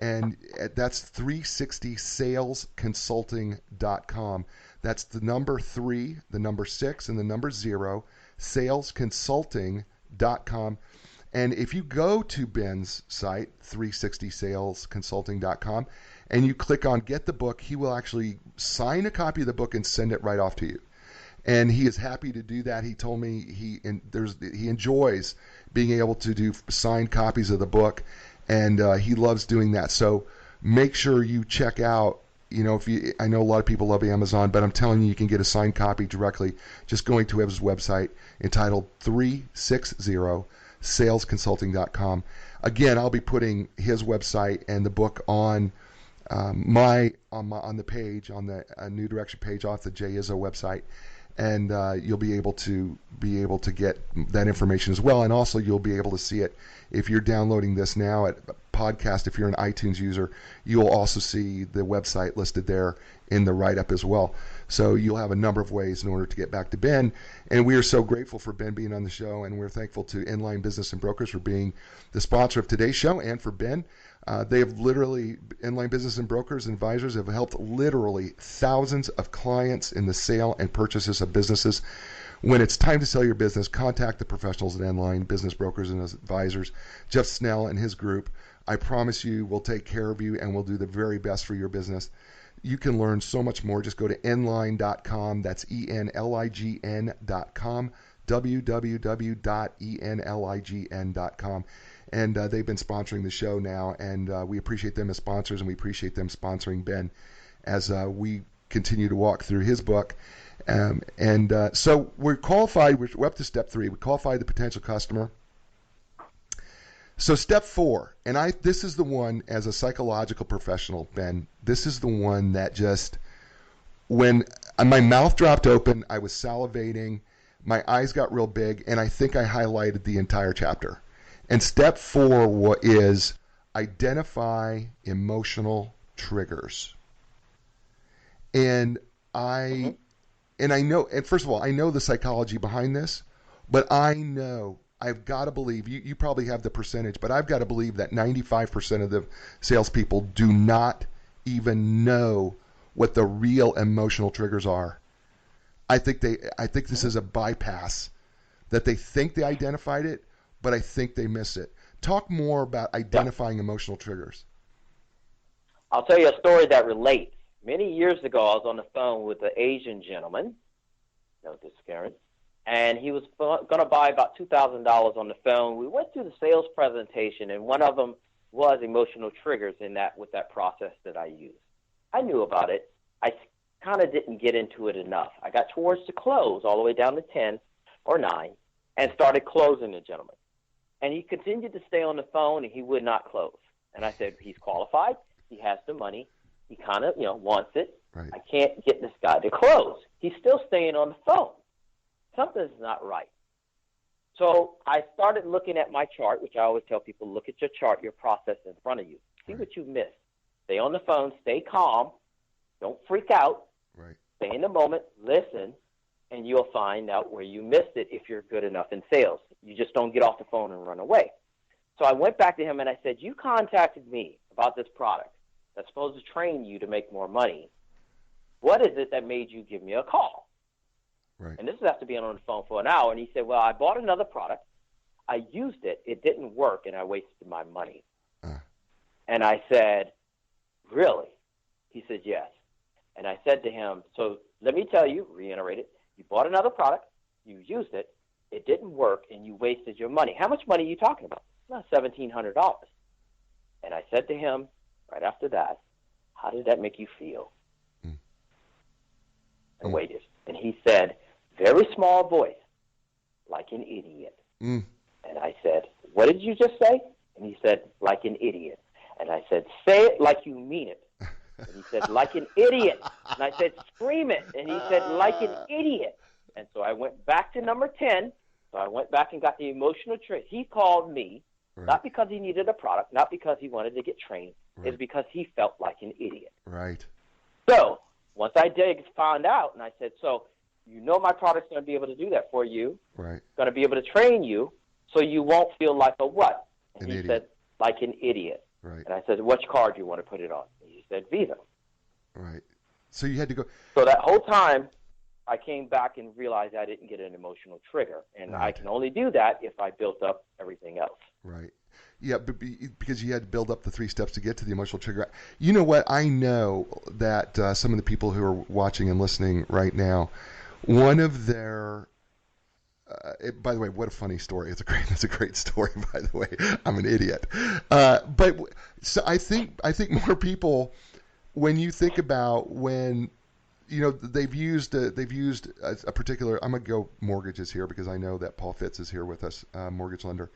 And that's 360salesconsulting.com. That's the number 3, the number 6, and the number 0, salesconsulting.com. And if you go to Ben's site, 360salesconsulting.com, and you click on Get the Book, he will actually sign a copy of the book and send it right off to you. And he is happy to do that. He told me he enjoys being able to do signed copies of the book. and he loves doing that. So make sure you check out. I know a lot of people love Amazon, but I'm telling you, you can get a signed copy directly just going to his website entitled 360salesconsulting.com. Again, I'll be putting his website and the book on the page, on the New Direction page off the Jay Izzo website, and you'll be able to get that information as well. And also, you'll be able to see it if you're downloading this now at podcast. If you're an iTunes user, you'll also see the website listed there in the write-up as well. So you'll have a number of ways in order to get back to Ben. And we are so grateful for Ben being on the show, and we're thankful to Inline Business and Brokers for being the sponsor of today's show, and for Ben. They have literally, Inline Business and Brokers and Advisors have helped literally thousands of clients in the sale and purchases of businesses. When it's time to sell your business, contact the professionals at Inline Business Brokers and Advisors. Jeff Snell and his group, I promise you, will take care of you and will do the very best for your business. You can learn so much more. Just go to enlign.com. That's enlign.com, www.enlign.com. And they've been sponsoring the show now, and we appreciate them as sponsors, and we appreciate them sponsoring Ben as we continue to walk through his book. So we're qualified. We're up to step 3. We qualified the potential customer. So step 4, and this is the one, as a psychological professional, Ben, this is the one that just, when my mouth dropped open, I was salivating, my eyes got real big, and I think I highlighted the entire chapter. And step 4 is identify emotional triggers. And I know, and first of all, I know the psychology behind this, but I've got to believe, you probably have the percentage, but I've got to believe that 95% of the salespeople do not even know what the real emotional triggers are. I think this is a bypass, that they think they identified it, but I think they miss it. Talk more about identifying emotional triggers. I'll tell you a story that relates. Many years ago, I was on the phone with an Asian gentleman. No, this is Karen. And he was going to buy about $2,000 on the phone. We went through the sales presentation, and one of them was emotional triggers with that process that I use. I knew about it. I kind of didn't get into it enough. I got towards the close, all the way down to 10 or 9, and started closing the gentleman. And he continued to stay on the phone, and he would not close. And I said, he's qualified. He has the money. He kind of, wants it. Right. I can't get this guy to close. He's still staying on the phone. Something's not right. So I started looking at my chart, which I always tell people, look at your chart, your process in front of you. See what you missed. Stay on the phone. Stay calm. Don't freak out. Right. Stay in the moment. Listen. And you'll find out where you missed it if you're good enough in sales. You just don't get off the phone and run away. So I went back to him and I said, you contacted me about this product that's supposed to train you to make more money. What is it that made you give me a call? Right. And this is after being on the phone for an hour. And he said, well, I bought another product. I used it. It didn't work, and I wasted my money. And I said, really? He said, yes. And I said to him, so let me tell you, reiterate it, you bought another product, you used it, it didn't work, and you wasted your money. How much money are you talking about? Not $1,700. And I said to him, right after that, how did that make you feel? And waited. And he said, very small voice, like an idiot. And I said, what did you just say? And he said, like an idiot. And I said, say it like you mean it. And he said, like an idiot. And I said, scream it. And he said, like an idiot. And so I went back to number 10. So I went back and got the emotional trigger. He called me, not because he needed a product, not because he wanted to get trained. It's because he felt like an idiot. Right. So once I found out, and I said, so you know my product's going to be able to do that for you. Right. Going to be able to train you so you won't feel like a what? And he said, like an idiot. Right. And I said, which card do you want to put it on? And he said, Visa. Right. So you had to go. So that whole time, I came back and realized I didn't get an emotional trigger. And I can only do that if I built up everything else. Right. Yeah, because you had to build up the 3 steps to get to the emotional trigger. You know what? I know that some of the people who are watching and listening right now, one of their By the way, what a funny story. It's a great story, by the way. I'm an idiot. But so I think more people, when you think about when, they've used a particular, I'm going to go mortgages here because I know that Paul Fitz is here with us, mortgage lender.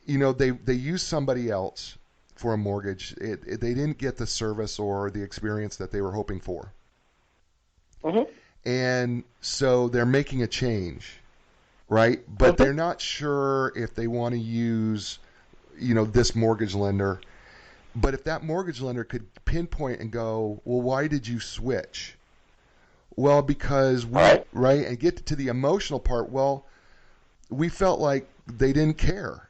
They use somebody else for a mortgage. They didn't get the service or the experience that they were hoping for. Mm-hmm. And so they're making a change, right? But they're not sure if they want to use, this mortgage lender. But if that mortgage lender could pinpoint and go, well, why did you switch? Well, because right, and get to the emotional part. Well, we felt like they didn't care.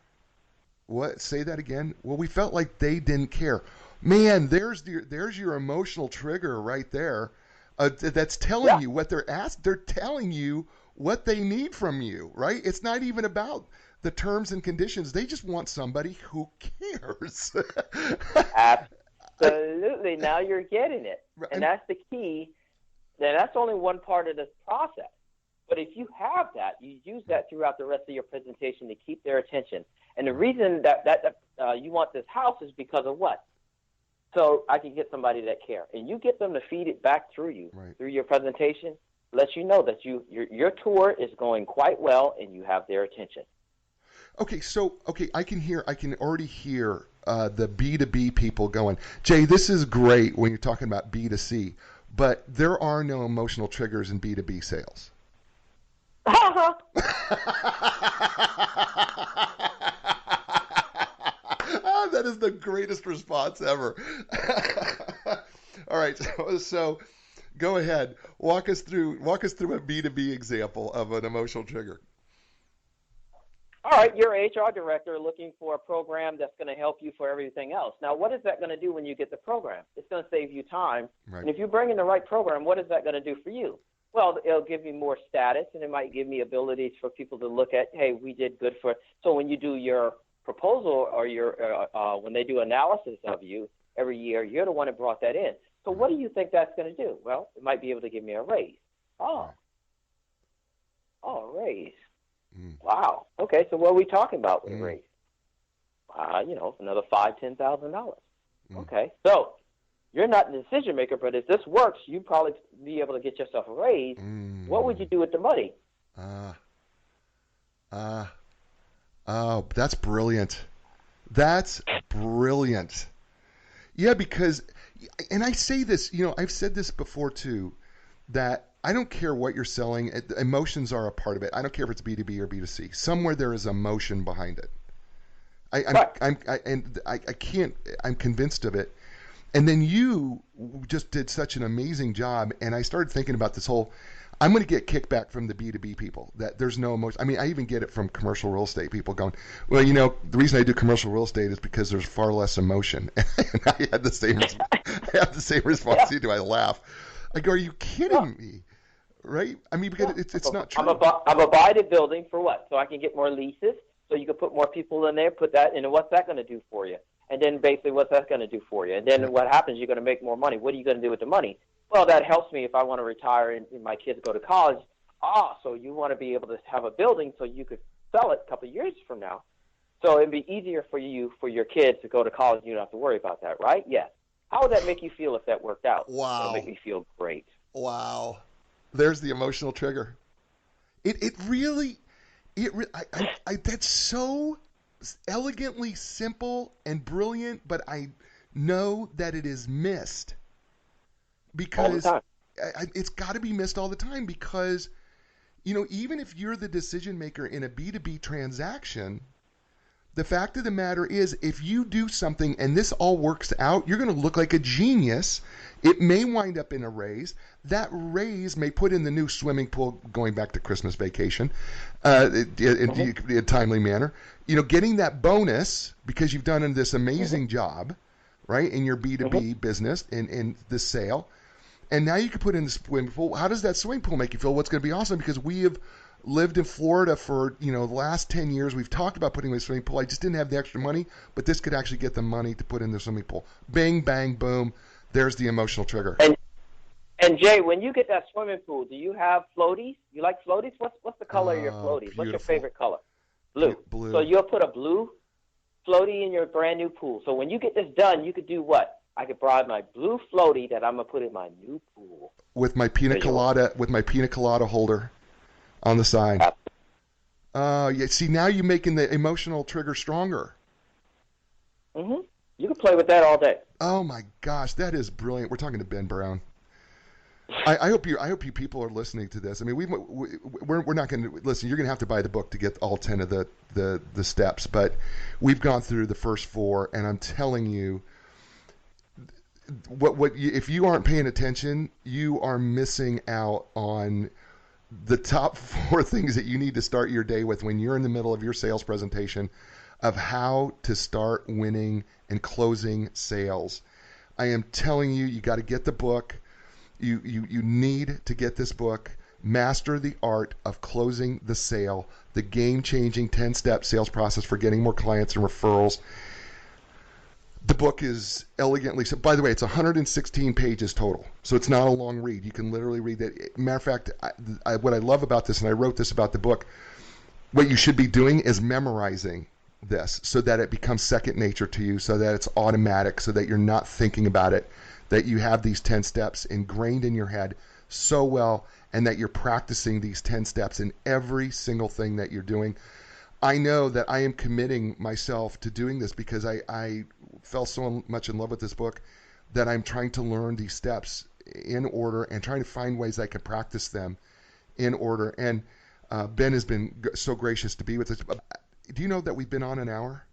What? Say that again. Well, we felt like they didn't care. Man, there's your emotional trigger right there. That's telling you what they're asked. They're telling you what they need from you, right? It's not even about the terms and conditions. They just want somebody who cares. Absolutely. Now you're getting it. And that's the key. Now, that's only one part of this process. But if you have that, you use that throughout the rest of your presentation to keep their attention. And the reason that you want this house is because of what? So I can get somebody that cares. And you get them to feed it back through you, through your presentation, lets you know that your tour is going quite well and you have their attention. Okay, I can already hear the B2B people going, Jay, this is great when you're talking about B2C, but there are no emotional triggers in B2B sales. That is the greatest response ever. All right, so go ahead. Walk us through a B2B example of an emotional trigger. All right, you're an HR director looking for a program that's going to help you for everything else. Now, what is that going to do when you get the program? It's going to save you time. Right. And if you bring in the right program, what is that going to do for you? Well, it'll give you more status, and it might give me abilities for people to look at, hey, we did good for it. So when you do your proposal or when they do analysis of you every year, you're the one that brought that in. So what do you think that's going to do? Well, it might be able to give me a raise. A raise. Wow. Okay, so what are we talking about with a raise? Another $5,000, $10,000. Okay, so you're not the decision maker, but if this works, you'd probably be able to get yourself a raise. What would you do with the money? Oh, that's brilliant. That's brilliant. Yeah, because, and I say this, I've said this before too, that I don't care what you're selling. Emotions are a part of it. I don't care if it's B2B or B2C. Somewhere there is emotion behind it. I'm convinced of it. And then you just did such an amazing job. And I started thinking about this whole, I'm going to get kickback from the B2B people that there's no emotion. I mean, I even get it from commercial real estate people going, well, the reason I do commercial real estate is because there's far less emotion. And I had the same response you do. I laugh. I go, are you kidding me? Right? I mean, because it's not true. I'm a buy the building for what? So I can get more leases, so you can put more people in there, put that in, and what's that going to do for you? And then basically what's that going to do for you? And then what happens, you're going to make more money. What are you going to do with the money? Well, that helps me if I want to retire and my kids go to college. So you want to be able to have a building so you could sell it a couple of years from now. So it'd be easier for your kids to go to college and you don't have to worry about that, right? Yes. How would that make you feel if that worked out? Wow. It'll make me feel great. Wow. There's the emotional trigger. That's so elegantly simple and brilliant, but I know that it is missed because it's got to be missed all the time because, even if you're the decision maker in a B2B transaction, the fact of the matter is, if you do something and this all works out, you're going to look like a genius. It may wind up in a raise. That raise may put in the new swimming pool, going back to Christmas vacation, in a timely manner. Getting that bonus because you've done this amazing job, right, in your B2B business, in this sale. And now you can put in the swimming pool. How does that swimming pool make you feel? What's going to be awesome? Because we have lived in Florida for, the last 10 years. We've talked about putting in a swimming pool. I just didn't have the extra money, but this could actually get the money to put in the swimming pool. Bang, bang, boom. There's the emotional trigger. And Jay, when you get that swimming pool, do you have floaties? You like floaties? What's the color of your floaties? What's your favorite color? Blue. Blue. So you'll put a blue floaty in your brand new pool. So when you get this done, you could do what? I could buy my blue floaty that I'm gonna put in my new pool with my pina colada holder on the side. Yeah. See, now you're making the emotional trigger stronger. Mhm. You can play with that all day. Oh my gosh, that is brilliant. We're talking to Ben Brown. I hope you people are listening to this. I mean, we're not going to listen. You're going to have to buy the book to get all 10 of the steps, but we've gone through the first 4, and I'm telling you, if you aren't paying attention, you are missing out on the top 4 things that you need to start your day with when you're in the middle of your sales presentation of how to start winning and closing sales. I am telling you, you got to get the book. You need to get this book, Master the Art of Closing the Sale, the game-changing 10-step sales process for getting more clients and referrals. The book is elegantly, so by the way, it's 116 pages total, so it's not a long read. You can literally read it. Matter of fact, what I love about this, and I wrote this about the book, what you should be doing is memorizing this so that it becomes second nature to you, so that it's automatic, so that you're not thinking about it, that you have these 10 steps ingrained in your head so well, and that you're practicing these 10 steps in every single thing that you're doing. I know that I am committing myself to doing this because I fell so much in love with this book that I'm trying to learn these steps in order and trying to find ways I can practice them in order. And Ben has been so gracious to be with us. Do you know that we've been on an hour?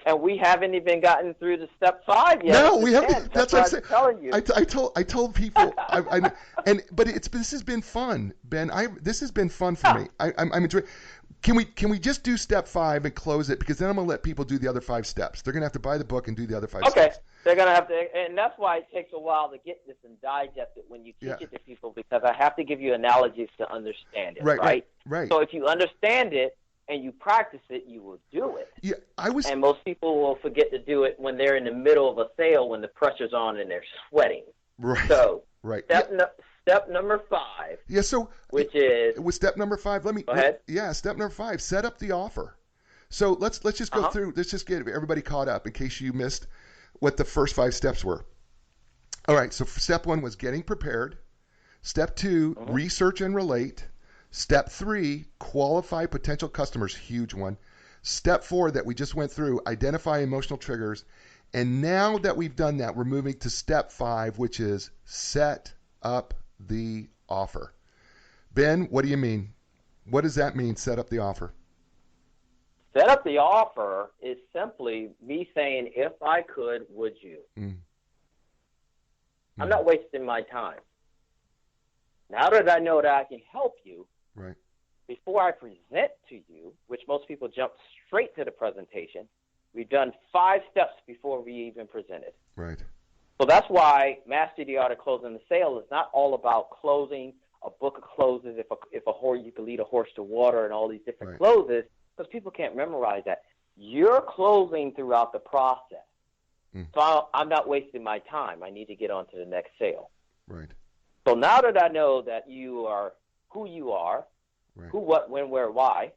And we haven't even gotten through to step 5 yet. No, we haven't. That's what I'm saying. Telling you. I told people, but this has been fun, Ben. This has been fun for me. I'm enjoying. Can we just do step 5 and close it? Because then I'm gonna let people do the other 5 steps. They're gonna have to buy the book and do the other 5 steps. Okay. They're gonna have to, and that's why it takes a while to get this and digest it when you teach it to people, because I have to give you analogies to understand it. Right. So if you understand it and you practice it, you will do it. Yeah, And most people will forget to do it when they're in the middle of a sale, when the pressure's on and they're sweating. Right. So right. Step number 5. Yeah. So which is with step number 5. Go ahead. Yeah. Step number 5. Set up the offer. So let's just go through. Let's just get everybody caught up in case you missed what the first 5 steps were. All right. So step 1 was getting prepared. Step 2, research and relate. Step 3, qualify potential customers, huge one. Step 4 that we just went through, identify emotional triggers. And now that we've done that, we're moving to step 5, which is set up the offer. Ben, what do you mean? What does that mean, set up the offer? Set up the offer is simply me saying, if I could, would you? I'm not wasting my time. Now that I know that I can help you, right, before I present to you, which most people jump straight to the presentation, we've done 5 steps before we even presented. Right. So that's why Master the Art of Closing the Sale is not all about closing a book of closes, if a horse, you can lead a horse to water and all these different closes, because people can't memorize that. You're closing throughout the process. So I'm not wasting my time. I need to get on to the next sale. Right. So now that I know that you are who you are, who, what, when, where, why,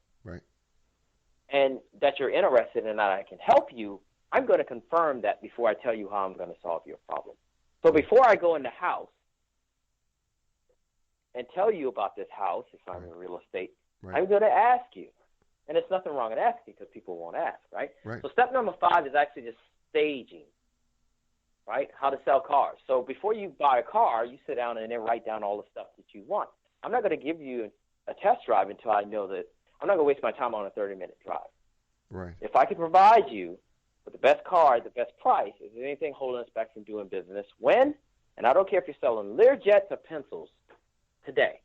and that you're interested and that I can help you, I'm going to confirm that before I tell you how I'm going to solve your problem. So before I go in the house and tell you about this house, if I'm in real estate, I'm going to ask you. And there's nothing wrong with asking because people won't ask, right? So step number 5 is actually just staging, right? How to sell cars. So before you buy a car, you sit down and then write down all the stuff that you want. I'm not going to give you a test drive until I know that I'm not going to waste my time on a 30-minute drive. Right. If I can provide you with the best car at the best price, is there anything holding us back from doing business? When? And I don't care if you're selling Learjets or pencils today.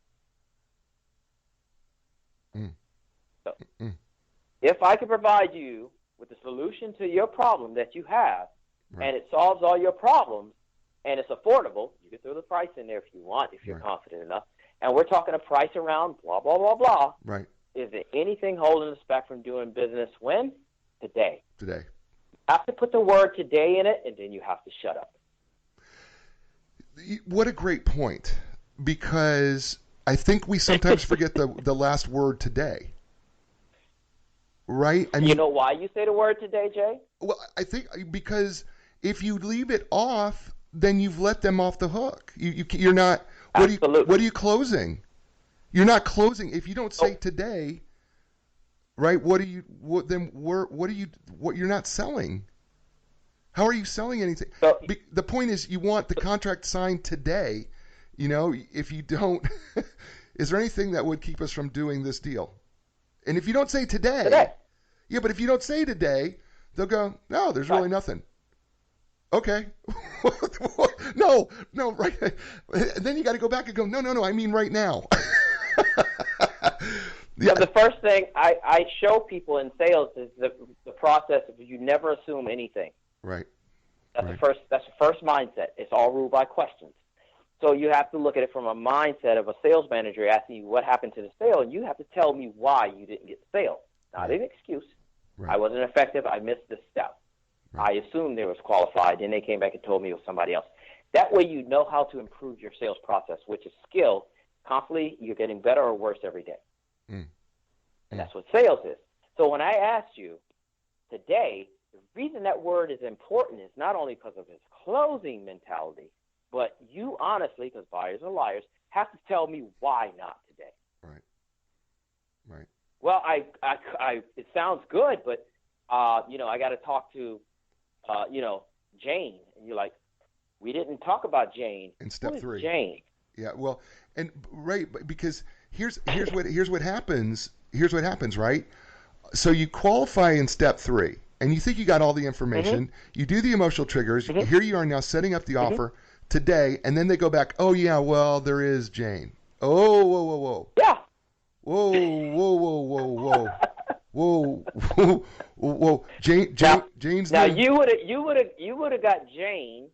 So, if I can provide you with the solution to your problem that you have, and it solves all your problems, and it's affordable, you can throw the price in there if you want, if you're confident enough. And we're talking a price around blah, blah, blah, blah. Right. Is there anything holding us back from doing business? When? Today. Today. You have to put the word today in it, and then you have to shut up. What a great point, because I think we sometimes forget the last word today, right? I mean, You know why you say the word today, Jay? well, I think because if you leave it off, then you've let them off the hook. You're not. Absolutely. What are you closing? You're not closing if you don't say today, right? What are you? What then? What are you? What you're not selling? How are you selling anything? So, The point is, you want the contract signed today. You know, if you don't, is there anything that would keep us from doing this deal? And if you don't say today, yeah, but if you don't say today, they'll go, no, there's really nothing. Okay. No, right. And then you got to go back and go, no, I mean right now. So the first thing I show people in sales is the process of you never assume anything. Right. That's the first mindset. It's all ruled by questions. So you have to look at it from a mindset of a sales manager asking you what happened to the sale, and you have to tell me why you didn't get the sale. Not an excuse. Right. I wasn't effective. I missed this step. Right. I assumed they was qualified. Then they came back and told me it was somebody else. That way you know how to improve your sales process, which is skill. Constantly, you're getting better or worse every day. And that's what sales is. So when I asked you today, the reason that word is important is not only because of its closing mentality, but you honestly, because buyers are liars, have to tell me why not today. Right. Well, it sounds good, but I got to talk to, Jane, and you're like, we didn't talk about Jane. In step 3. Jane. Yeah. Well, and right, because here's what happens. Here's what happens, right? So you qualify in step 3, and you think you got all the information. You do the emotional triggers. Here you are now setting up the offer today, and then they go back. Oh yeah, well there is Jane. Oh whoa. Yeah. Whoa. Jane's now name. you would have got Jane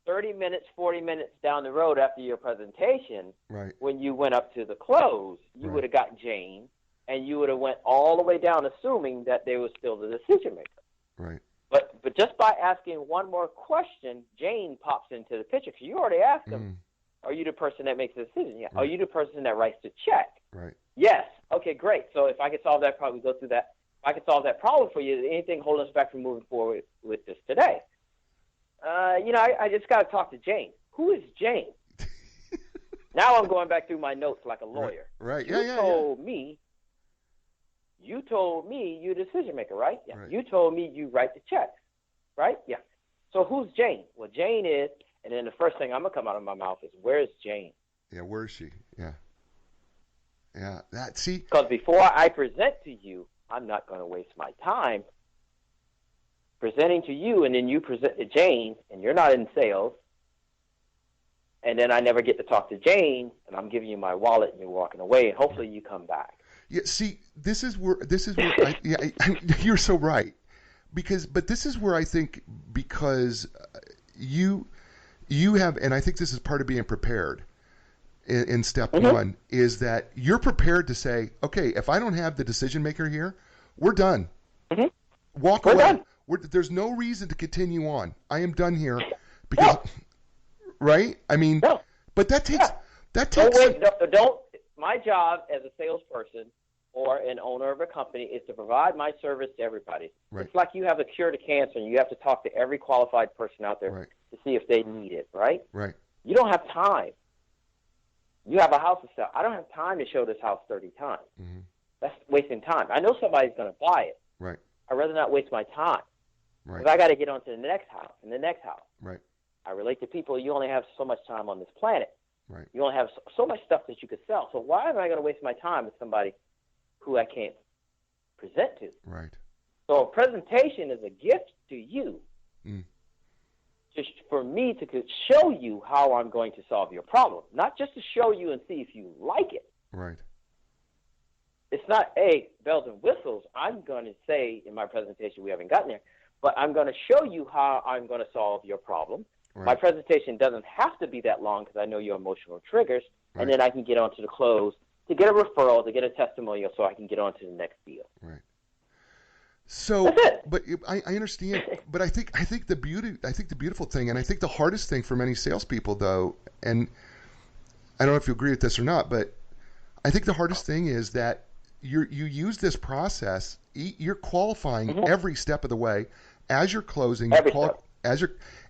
30 minutes, 40 minutes down the road after your presentation. Right. When you went up to the close, you would have got Jane, and you would have went all the way down, assuming that they were still the decision maker. Right. But just by asking one more question, Jane pops into the picture, because you already asked them, are you the person that makes the decision? Yeah. Right. Are you the person that writes the check? Right. Yes. Okay, great. So if I can solve that problem, we go through that. If I can solve that problem for you, is anything holding us back from moving forward with this today? I just got to talk to Jane. Who is Jane? Now I'm going back through my notes like a lawyer. Right. You told me you're the decision maker, right? Yeah. Right. You told me you write the checks, right? Yeah. So who's Jane? Well, Jane is, and then the first thing I'm going to come out of my mouth is, where's Jane? Yeah, where is she? Yeah. Because before I present to you, I'm not going to waste my time presenting to you, and then you present to Jane, and you're not in sales, and then I never get to talk to Jane, and I'm giving you my wallet, and you're walking away, and hopefully you come back. Yeah, see, this is where you're so right, but this is where I think, because you have, and I think this is part of being prepared in step 1, is that you're prepared to say, okay, if I don't have the decision maker here, we're done. Walk away. Done. There's no reason to continue on. I am done here because, right? I mean, but that takes. Don't. My job as a salesperson or an owner of a company is to provide my service to everybody. Right. It's like you have a cure to cancer, and you have to talk to every qualified person out there to see if they need it. Right. Right. You don't have time. You have a house to sell. I don't have time to show this house 30 times. That's wasting time. I know somebody's going to buy it. Right. I'd rather not waste my time. Right. Because I got to get on to the next house and the next house. Right. I relate to people. You only have so much time on this planet. Right. You only have so much stuff that you could sell. So why am I going to waste my time with somebody who I can't present to? Right. So a presentation is a gift to you. Just for me to show you how I'm going to solve your problem, not just to show you and see if you like it. Right. It's not, hey, bells and whistles. I'm going to say in my presentation, we haven't gotten there, but I'm going to show you how I'm going to solve your problem. Right. My presentation doesn't have to be that long because I know your emotional triggers, and then I can get on to the close to get a referral, to get a testimonial, so I can get on to the next deal. Right. So, That's it. but I understand, but I think the beautiful thing, and I think the hardest thing for many salespeople, though, and I don't know if you agree with this or not, but I think the hardest thing is that you use this process. You're qualifying Mm-hmm. every step of the way as you're closing. Every step.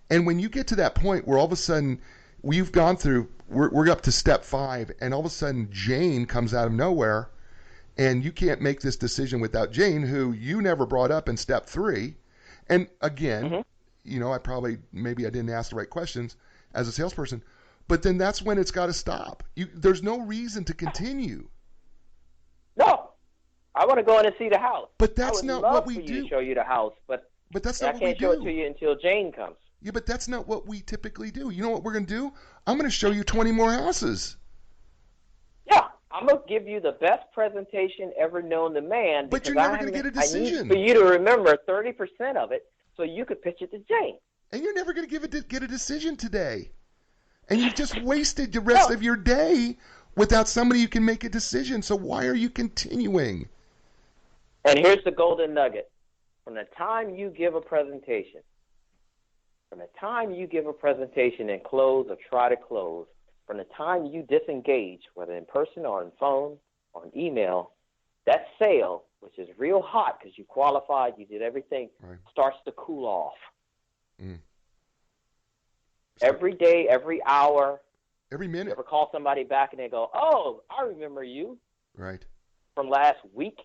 And when you get to that point where all of a sudden we've gone through, we're up to step 5, and all of a sudden Jane comes out of nowhere, and you can't make this decision without Jane, who you never brought up in step 3. And again, Mm-hmm. you know, maybe I didn't ask the right questions as a salesperson, but then that's when it's got to stop. There's no reason to continue. No, I want to go in and see the house. But that's not what we I would love for do. you to show you the house, but that's I not what we can't show it do. to you until Jane comes. Yeah, but that's not what we typically do. You know what we're going to do? I'm going to show you 20 more houses. Yeah, I'm going to give you the best presentation ever known to man. But you're because never going to get a decision. I need for you to remember 30% of it so you could pitch it to Jane. And you're never going to get a decision today. And you've just wasted the rest of your day without somebody who can make a decision. So why are you continuing? And here's the golden nugget. From the time you give a presentation, and close or try to close, from the time you disengage, whether in person or on phone or on email, that sale, which is real hot because you qualified, you did everything, Right. starts to cool off. Mm. Every day, every hour. Every You minute. ever call somebody back and they go, "Oh, I remember you Right. from last week,"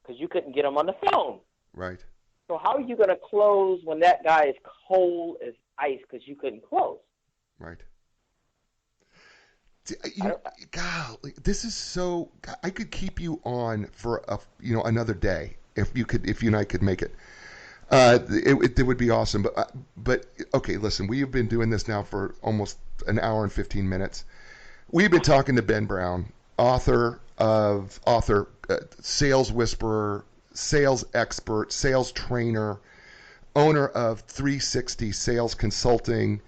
because you couldn't get them on the phone. Right. So how are you going to close when that guy is cold as ice because you couldn't close? Right. God, this is so. I could keep you on for another day if you and I could make it. It would be awesome. But okay, listen, we have been doing this now for almost an hour and 15 minutes. We've been talking to Ben Brown, author, sales whisperer, sales expert, sales trainer, owner of 360 Sales Consulting.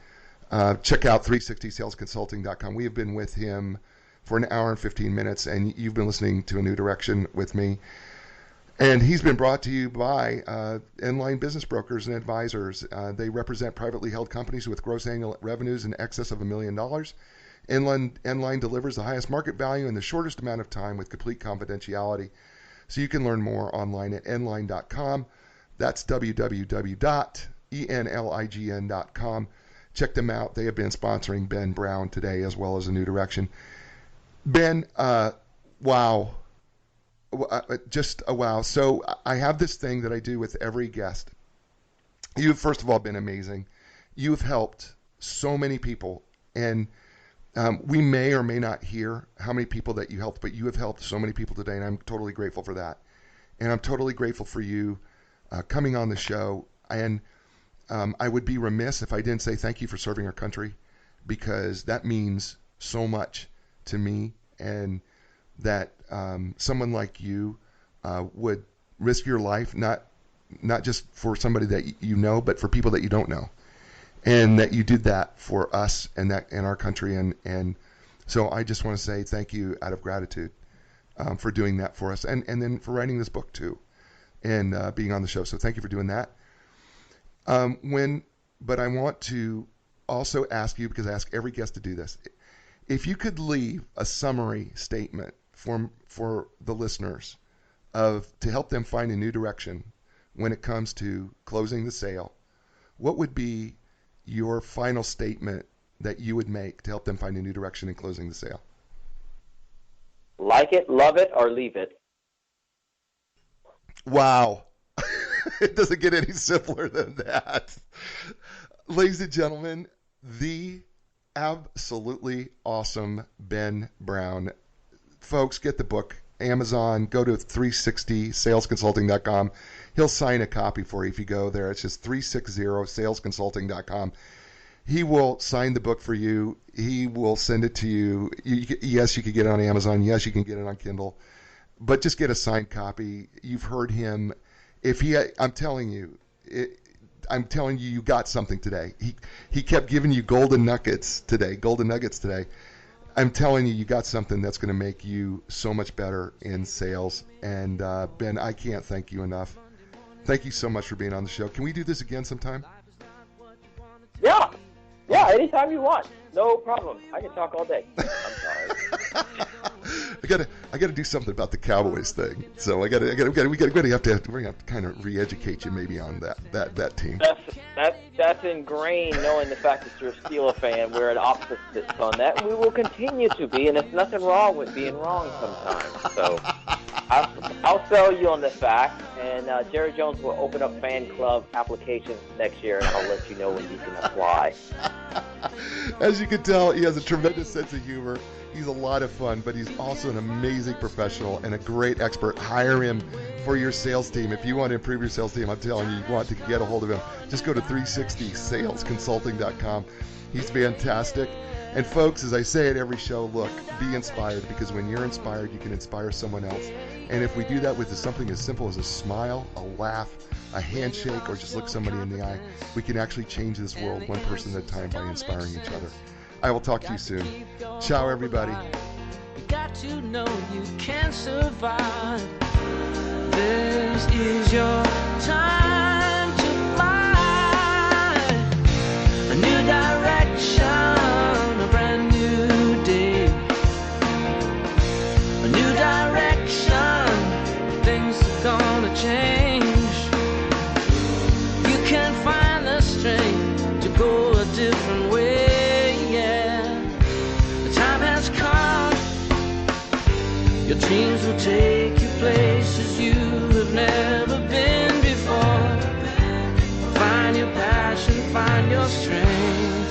Check out 360salesconsulting.com. We have been with him for an hour and 15 minutes, and you've been listening to A New Direction with me. And he's been brought to you by Inline Business Brokers and Advisors. They represent privately held companies with gross annual revenues in excess of $1 million. Inline delivers the highest market value in the shortest amount of time with complete confidentiality. So you can learn more online at nline.com. That's www.enlign.com. Check them out. They have been sponsoring Ben Brown today as well as A New Direction. Ben, wow. Just a wow. So I have this thing that I do with every guest. You've, first of all, been amazing. You've helped so many people. And we may or may not hear how many people that you helped, but you have helped so many people today, and I'm totally grateful for that. And I'm totally grateful for you coming on the show. And I would be remiss if I didn't say thank you for serving our country, because that means so much to me, and that someone like you would risk your life, not just for somebody that you know, but for people that you don't know, and that you did that for us and our country. And so I just want to say thank you out of gratitude for doing that for us, and then for writing this book too, and being on the show. So thank you for doing that. But I want to also ask you, because I ask every guest to do this, if you could leave a summary statement for the listeners to help them find a new direction when it comes to closing the sale, what would be your final statement that you would make to help them find a new direction in closing the sale? Like it, love it, or leave it. Wow. It doesn't get any simpler than that. Ladies and gentlemen, the absolutely awesome Ben Brown. Folks, get the book. Amazon, go to 360salesconsulting.com. He'll sign a copy for you if you go there. It's just 360salesconsulting.com. He will sign the book for you. He will send it to you. Yes, you can get it on Amazon. Yes, you can get it on Kindle. But just get a signed copy. You've heard him. I'm telling you, you got something today. He kept giving you golden nuggets today. I'm telling you got something that's going to make you so much better in sales. And Ben, I can't thank you enough Thank you so much for being on the show. Can we do this again sometime? Yeah. Yeah, anytime you want. No problem. I can talk all day. I'm sorry. I gotta do something about the Cowboys thing. So we're gonna have to kind of re-educate you maybe on that team. That's ingrained, knowing the fact that you're a Steelers fan. We're at opposites on that, and we will continue to be. And there's nothing wrong with being wrong sometimes. So I'll sell you on the fact. And Jerry Jones will open up fan club applications next year, and I'll let you know when you can apply. As you can tell, he has a tremendous sense of humor. He's a lot of fun, but he's also an amazing professional and a great expert. Hire him for your sales team. If you want to improve your sales team, I'm telling you, you want to get a hold of him, just go to 360salesconsulting.com. He's fantastic. And folks, as I say at every show, look, be inspired, because when you're inspired, you can inspire someone else. And if we do that with something as simple as a smile, a laugh, a handshake, or just look somebody in the eye, we can actually change this world one person at a time by inspiring each other. I will talk to you soon. Ciao, everybody. You got to know you can survive. This is your time to fly. A new direction, a brand new day. A new direction, things are gonna change. You can find the strength to go a different way. Your dreams will take you places you have never been before. Find your passion, find your strength.